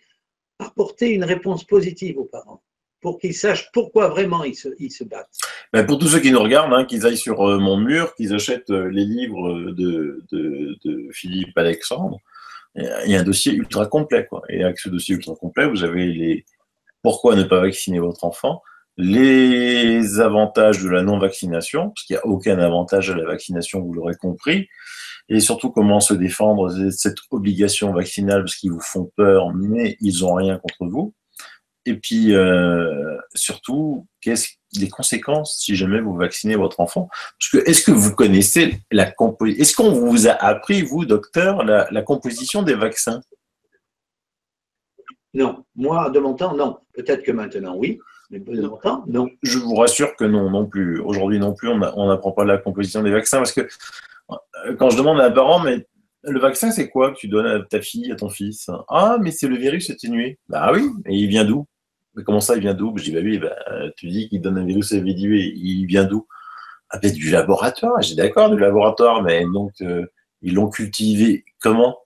apporter une réponse positive aux parents pour qu'ils sachent pourquoi vraiment ils se battent. Ben pour tous ceux qui nous regardent, hein, qu'ils aillent sur mon mur, qu'ils achètent les livres de Philippe Alexandre, il y a un dossier ultra complet, quoi. Et avec ce dossier ultra complet, vous avez les pourquoi ne pas vacciner votre enfant, les avantages de la non-vaccination, parce qu'il n'y a aucun avantage à la vaccination, vous l'aurez compris, et surtout comment se défendre de cette obligation vaccinale, parce qu'ils vous font peur, mais ils n'ont rien contre vous. Et puis, surtout, les conséquences si jamais vous vaccinez votre enfant? Parce que, est-ce que vous connaissez est-ce qu'on vous a appris, vous, docteur, la composition des vaccins? Non, moi, de mon temps, non. Peut-être que maintenant, oui, mais de mon temps, non. Je vous rassure que non plus. Aujourd'hui non plus, on n'apprend pas la composition des vaccins, parce que quand je demande à un parent, mais le vaccin, c'est quoi que tu donnes à ta fille, à ton fils? Ah, mais c'est le virus atténué. Bah oui, et il vient d'où? Mais comment ça, il vient d'où? Je dis, bah oui, tu dis qu'il donne un virus atténué, il vient d'où? Ah ben du laboratoire. J'ai d'accord, du laboratoire, mais donc ils l'ont cultivé comment?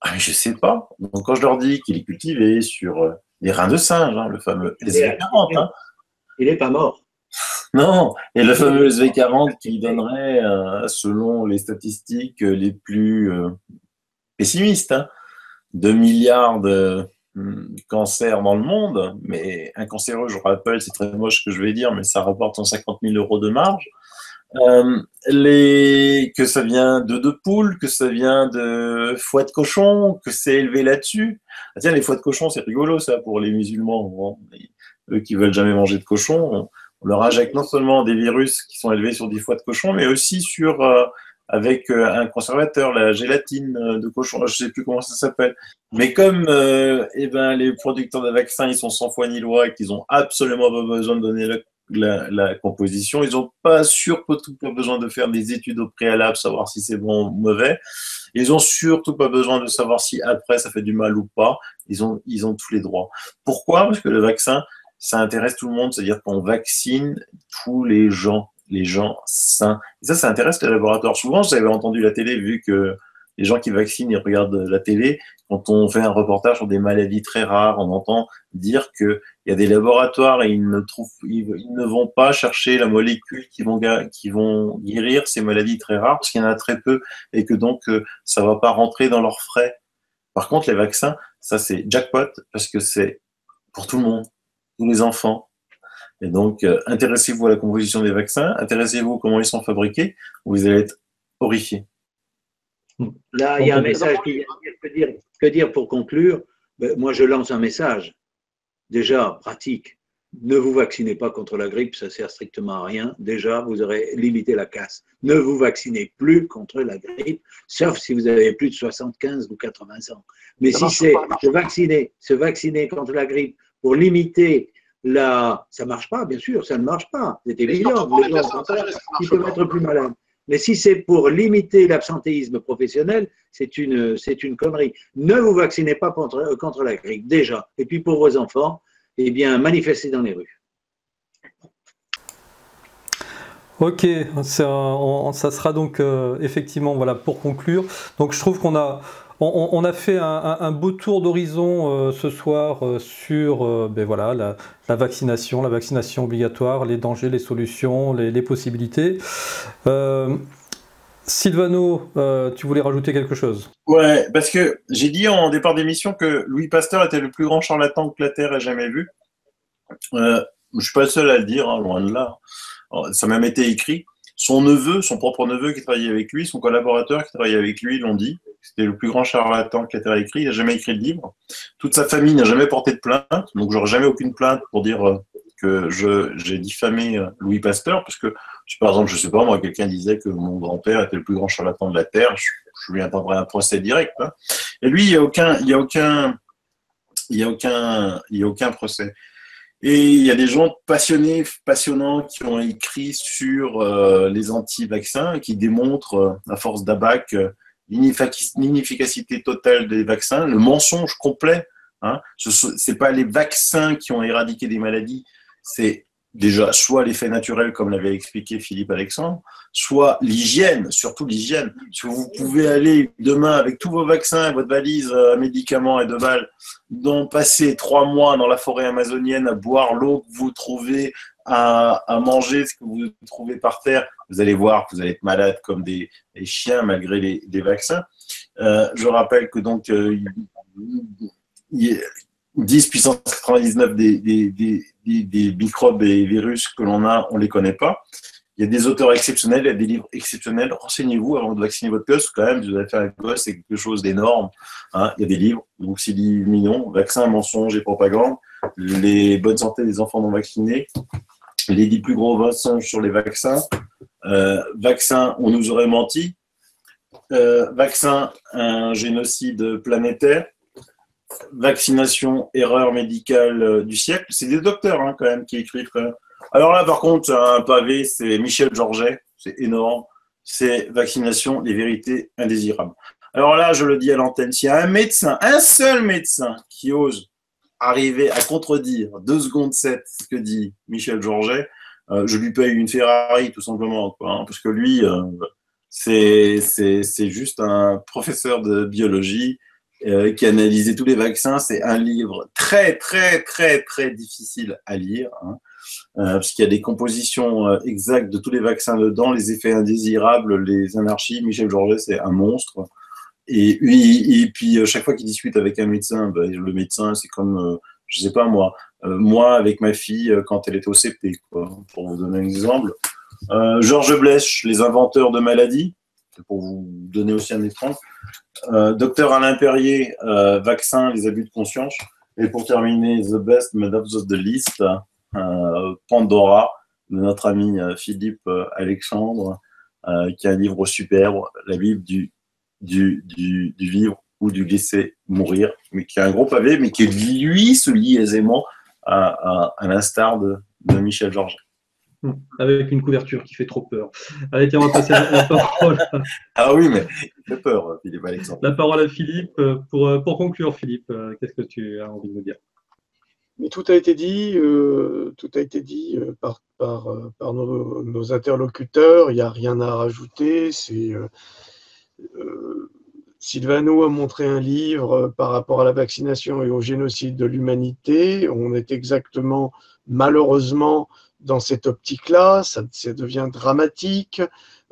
Ah, mais je sais pas. Donc quand je leur dis qu'il est cultivé sur des reins de singe, hein, le fameux SV40. Hein. Il n'est pas mort. Non, et le fameux SV40 qui donnerait, selon les statistiques les plus pessimistes, hein, 2 milliards de cancers dans le monde, mais un cancéreux, je rappelle, c'est très moche ce que je vais dire, mais ça rapporte 150 000 € de marge. Que ça vient d'œufs de poule, que ça vient de foie de cochon, que c'est élevé là-dessus. Ah tiens, les foies de cochon, c'est rigolo ça pour les musulmans. Bon, eux qui veulent jamais manger de cochon, on leur injecte non seulement des virus qui sont élevés sur des foies de cochon, mais aussi avec un conservateur, la gélatine de cochon, je sais plus comment ça s'appelle. Mais comme les producteurs de vaccins, ils sont sans foi ni loi et qu'ils ont absolument pas besoin de donner la composition, ils n'ont surtout pas besoin de faire des études au préalable, savoir si c'est bon ou mauvais. Ils ont surtout pas besoin de savoir si après ça fait du mal ou pas. Ils ont tous les droits. Pourquoi? Parce que le vaccin, ça intéresse tout le monde, c'est-à-dire qu'on vaccine tous les gens sains. Et ça intéresse les laboratoires. Souvent, j'avais entendu la télé, vu que les gens qui vaccinent, ils regardent la télé. Quand on fait un reportage sur des maladies très rares, on entend dire qu'il y a des laboratoires et ils ne vont pas chercher la molécule qui vont guérir ces maladies très rares, parce qu'il y en a très peu et que donc ça va pas rentrer dans leurs frais. Par contre, les vaccins, ça c'est jackpot, parce que c'est pour tout le monde, tous les enfants. Et donc, intéressez-vous à la composition des vaccins, intéressez-vous à comment ils sont fabriqués, vous allez être horrifiés. Là, il y a un message qui vient de dire, que dire pour conclure? Moi, je lance un message, déjà pratique. Ne vous vaccinez pas contre la grippe, ça ne sert strictement à rien. Déjà, vous aurez limité la casse. Ne vous vaccinez plus contre la grippe, sauf si vous avez plus de 75 ou 80 ans. Mais si c'est se vacciner contre la grippe pour limiter ça ne marche pas, bien sûr, ça ne marche pas. C'est évident. Les gens ils peuvent être plus malades. Mais si c'est pour limiter l'absentéisme professionnel, c'est une connerie. Ne vous vaccinez pas contre la grippe, déjà. Et puis pour vos enfants, eh bien, manifestez dans les rues. Ok, ça sera donc effectivement, voilà, pour conclure. Donc je trouve qu'on a fait un beau tour d'horizon ce soir sur voilà, la vaccination obligatoire, les dangers, les solutions, les possibilités. Silvano, tu voulais rajouter quelque chose? Ouais, parce que j'ai dit en départ d'émission que Louis Pasteur était le plus grand charlatan que la Terre ait jamais vu. Je suis pas le seul à le dire, hein, loin de là. Ça m'a même été écrit. Son propre neveu qui travaillait avec lui, son collaborateur qui travaillait avec lui, l'ont dit. C'était le plus grand charlatan que la Terre a écrit. Il n'a jamais écrit de livre. Toute sa famille n'a jamais porté de plainte. Donc, j'aurai jamais aucune plainte pour dire que j'ai diffamé Louis Pasteur. Parce que, par exemple, je sais pas, moi, quelqu'un disait que mon grand-père était le plus grand charlatan de la Terre. Je lui attendrai un procès direct. Hein. Et lui, il n'y a aucun procès. Et il y a des gens passionnants qui ont écrit sur les anti-vaccins, qui démontrent, à force d'abac, l'inefficacité totale des vaccins, le mensonge complet. Hein. Ce n'est pas les vaccins qui ont éradiqué des maladies, c'est déjà soit l'effet naturel, comme l'avait expliqué Philippe Alexandre, soit l'hygiène, surtout l'hygiène. Si vous pouvez aller demain avec tous vos vaccins et votre valise à médicaments et de balles, passer 3 mois dans la forêt amazonienne à boire l'eau que vous trouvez, à manger ce que vous trouvez par terre, vous allez voir que vous allez être malade comme des chiens malgré les vaccins. Je rappelle que donc 10 puissance 99 des microbes et virus que l'on a, on ne les connaît pas. Il y a des auteurs exceptionnels, il y a des livres exceptionnels. Renseignez-vous avant de vacciner votre gosse, quand même. Vous allez faire un gosse, c'est quelque chose d'énorme. Hein. Il y a des livres, donc c'est mignon, vaccins, mensonges et propagande, les bonnes santé des enfants non vaccinés, les 10 plus gros mensonges sur les vaccins, vaccins, on nous aurait menti, vaccin, un génocide planétaire, vaccination, erreur médicale du siècle. C'est des docteurs hein, quand même qui écrivent. Alors là, par contre, un pavé, c'est Michel Georget, c'est énorme. C'est vaccination, les vérités indésirables. Alors là, je le dis à l'antenne, s'il y a un seul médecin qui ose arriver à contredire 2 secondes 7 ce que dit Michel Georget, je lui paye une Ferrari tout simplement, quoi, hein, parce que lui, c'est juste un professeur de biologie qui a analysé tous les vaccins. C'est un livre très, très, très, très difficile à lire, hein, parce qu'il y a des compositions exactes de tous les vaccins dedans, les effets indésirables, les anarchies. Michel Georget, c'est un monstre. Et puis, chaque fois qu'il discute avec un médecin, le médecin, c'est comme, je sais pas moi avec ma fille quand elle était au CP, quoi, pour vous donner un exemple. Georges Blech, les inventeurs de maladies, pour vous donner aussi un exemple. Docteur Alain Perrier, vaccin, les abus de conscience. Et pour terminer, The Best Made of the List, Pandora, de notre ami Philippe Alexandre, qui a un livre superbe, la Bible du vivre ou du laisser mourir, mais qui est un gros pavé, mais qui lui se lie aisément à l'instar de Michel Georges. Avec une couverture qui fait trop peur. Allez, tiens, on va passer la parole. Ah oui, mais il fait peur, Philippe Alexandre. La parole à Philippe. Pour conclure, Philippe, qu'est-ce que tu as envie de nous dire? Mais tout a été dit par nos interlocuteurs. Il n'y a rien à rajouter. Silvano a montré un livre par rapport à la vaccination et au génocide de l'humanité. On est exactement, malheureusement, dans cette optique-là. Ça devient dramatique.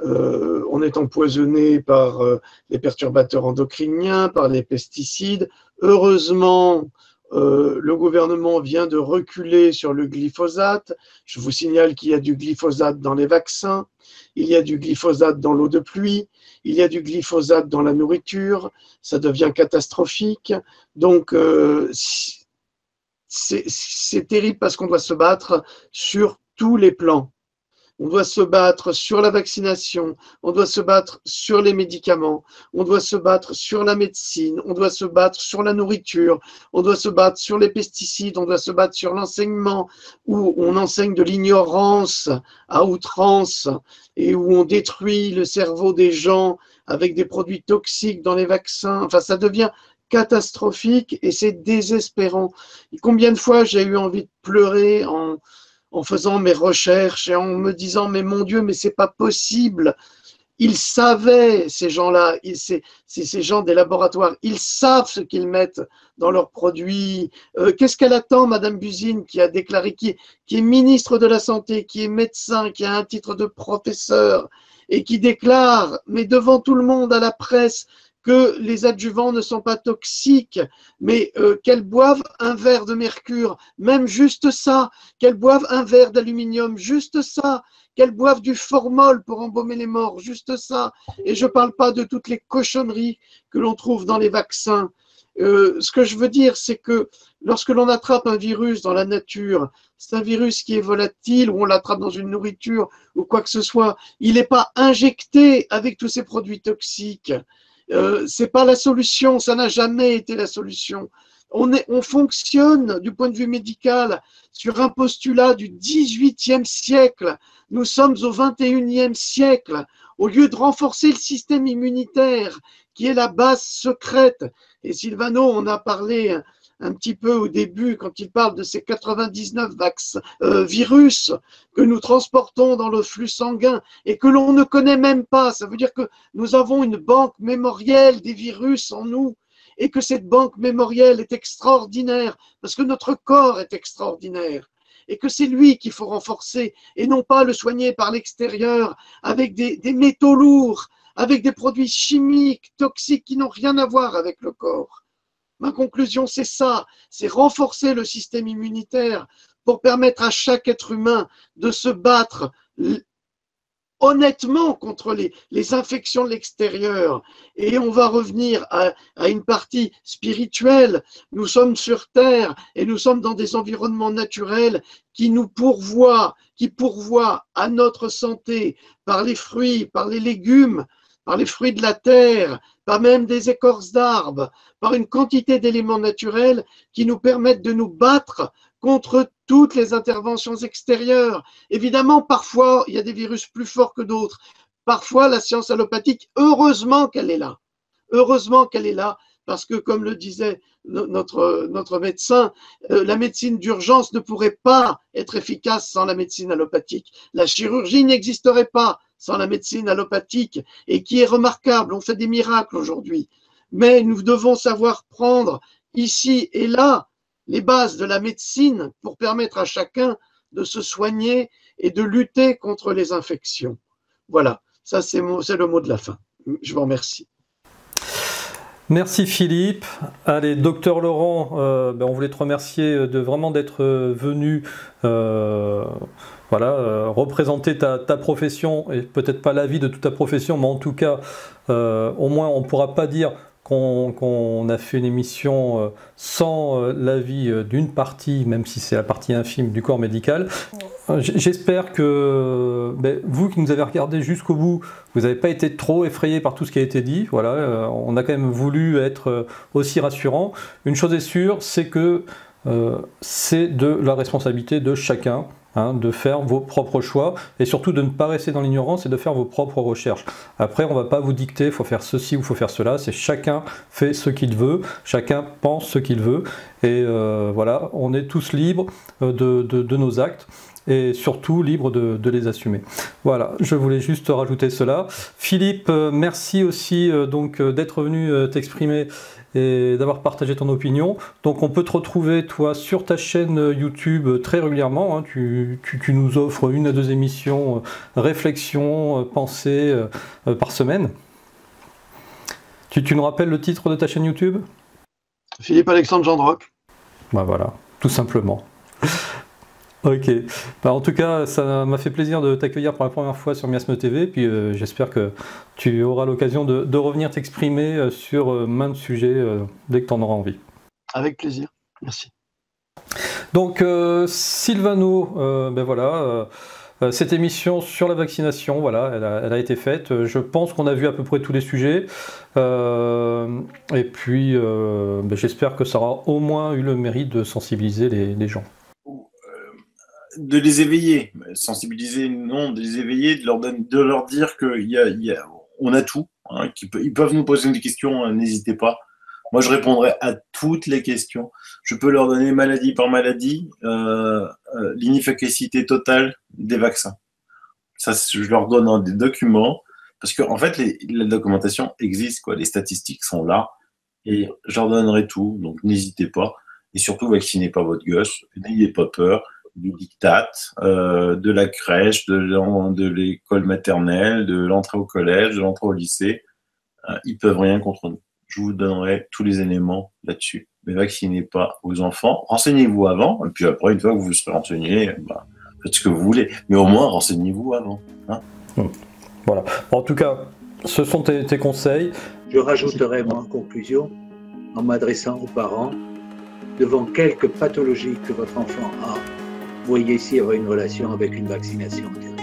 On est empoisonné par les perturbateurs endocriniens, par les pesticides. Heureusement, le gouvernement vient de reculer sur le glyphosate. Je vous signale qu'il y a du glyphosate dans les vaccins, il y a du glyphosate dans l'eau de pluie, il y a du glyphosate dans la nourriture. Ça devient catastrophique. Donc, c'est terrible parce qu'on doit se battre sur tous les plans. On doit se battre sur la vaccination, on doit se battre sur les médicaments, on doit se battre sur la médecine, on doit se battre sur la nourriture, on doit se battre sur les pesticides, on doit se battre sur l'enseignement, où on enseigne de l'ignorance à outrance et où on détruit le cerveau des gens avec des produits toxiques dans les vaccins. Enfin, ça devient catastrophique et c'est désespérant. Et combien de fois j'ai eu envie de pleurer en faisant mes recherches et en me disant mais mon Dieu, mais c'est pas possible. Ils savaient, ces gens-là, ces gens des laboratoires, ils savent ce qu'ils mettent dans leurs produits. Qu'est-ce qu'elle attend, Madame Buzyn, qui a déclaré, qui est ministre de la Santé, qui est médecin, qui a un titre de professeur et qui déclare, mais devant tout le monde à la presse, que les adjuvants ne sont pas toxiques, mais qu'elles boivent un verre de mercure, même juste ça, qu'elles boivent un verre d'aluminium, juste ça, qu'elles boivent du formol pour embaumer les morts, juste ça. Et je ne parle pas de toutes les cochonneries que l'on trouve dans les vaccins. Ce que je veux dire, c'est que lorsque l'on attrape un virus dans la nature, c'est un virus qui est volatile, ou on l'attrape dans une nourriture, ou quoi que ce soit, il n'est pas injecté avec tous ces produits toxiques. C'est pas la solution, ça n'a jamais été la solution. On fonctionne du point de vue médical sur un postulat du XVIIIe siècle. Nous sommes au XXIe siècle. Au lieu de renforcer le système immunitaire, qui est la base secrète, et Silvano en a parlé un petit peu au début quand il parle de ces 99 virus que nous transportons dans le flux sanguin et que l'on ne connaît même pas. Ça veut dire que nous avons une banque mémorielle des virus en nous et que cette banque mémorielle est extraordinaire parce que notre corps est extraordinaire et que c'est lui qu'il faut renforcer et non pas le soigner par l'extérieur avec des métaux lourds, avec des produits chimiques, toxiques qui n'ont rien à voir avec le corps. Ma conclusion, c'est ça, c'est renforcer le système immunitaire pour permettre à chaque être humain de se battre honnêtement contre les infections de l'extérieur. Et on va revenir à une partie spirituelle. Nous sommes sur Terre et nous sommes dans des environnements naturels qui nous pourvoient, à notre santé par les fruits, par les légumes, par les fruits de la terre, par même des écorces d'arbres, par une quantité d'éléments naturels qui nous permettent de nous battre contre toutes les interventions extérieures. Évidemment, parfois, il y a des virus plus forts que d'autres. Parfois, la science allopathique, heureusement qu'elle est là. Heureusement qu'elle est là, parce que, comme le disait notre médecin, la médecine d'urgence ne pourrait pas être efficace sans la médecine allopathique. La chirurgie n'existerait pas sans la médecine allopathique, et qui est remarquable. On fait des miracles aujourd'hui. Mais nous devons savoir prendre ici et là les bases de la médecine pour permettre à chacun de se soigner et de lutter contre les infections. Voilà, ça c'est le mot de la fin. Je vous remercie. Merci Philippe. Allez, docteur Laurent, on voulait te remercier de vraiment d'être venu représenter ta profession, et peut-être pas l'avis de toute ta profession, mais en tout cas, au moins on ne pourra pas dire qu'on a fait une émission sans l'avis d'une partie, même si c'est la partie infime du corps médical. J'espère que vous qui nous avez regardé jusqu'au bout, vous n'avez pas été trop effrayé par tout ce qui a été dit. Voilà, on a quand même voulu être aussi rassurant. Une chose est sûre, c'est que c'est de la responsabilité de chacun, de faire vos propres choix et surtout de ne pas rester dans l'ignorance et de faire vos propres recherches. Après, on ne va pas vous dicter, il faut faire ceci ou il faut faire cela, c'est chacun fait ce qu'il veut, chacun pense ce qu'il veut et voilà, on est tous libres de nos actes et surtout libres de les assumer. Voilà, je voulais juste rajouter cela. Philippe, merci aussi d'être venu t'exprimer et d'avoir partagé ton opinion. Donc on peut te retrouver toi sur ta chaîne YouTube très régulièrement, tu nous offres 1 à 2 émissions réflexions, pensées par semaine. Tu nous rappelles le titre de ta chaîne YouTube? Philippe Alexandre Gendroc. Voilà, tout simplement. Ok, en tout cas ça m'a fait plaisir de t'accueillir pour la première fois sur Miasme TV, puis j'espère que tu auras l'occasion de revenir t'exprimer sur maints sujets dès que tu en auras envie. Avec plaisir, merci. Donc Sylvano, cette émission sur la vaccination, voilà, elle a été faite. Je pense qu'on a vu à peu près tous les sujets. Et puis j'espère que ça aura au moins eu le mérite de sensibiliser les gens. De les éveiller, sensibiliser, non, de les éveiller, de leur dire qu'on a tout, ils peuvent nous poser des questions, n'hésitez pas. Moi, je répondrai à toutes les questions. Je peux leur donner maladie par maladie, l'inefficacité totale des vaccins. Ça, je leur donne des documents, parce qu'en fait, la documentation existe, quoi. Les statistiques sont là, et je leur donnerai tout, donc n'hésitez pas. Et surtout, vaccinez pas votre gosse, n'ayez pas peur du diktat, de la crèche, de l'école maternelle, de l'entrée au collège, de l'entrée au lycée. Ils peuvent rien contre nous. Je vous donnerai tous les éléments là-dessus. Mais vaccinez pas vos enfants. Renseignez-vous avant, et puis après, une fois que vous serez renseigné, faites ce que vous voulez. Mais au moins, renseignez-vous avant. Voilà. En tout cas, ce sont tes conseils. Je rajouterai, moi, en conclusion, en m'adressant aux parents, devant quelques pathologies que votre enfant a, voyez s'il y aura une relation avec une vaccination antérieure.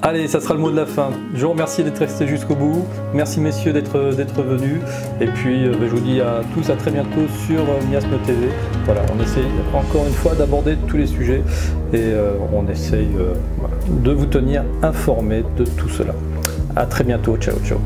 Allez, ça sera le mot de la fin. Je vous remercie d'être restés jusqu'au bout. Merci messieurs d'être venus. Et puis je vous dis à tous à très bientôt sur Miasme TV. Voilà, on essaye encore une fois d'aborder tous les sujets et on essaye de vous tenir informés de tout cela. À très bientôt. Ciao, ciao.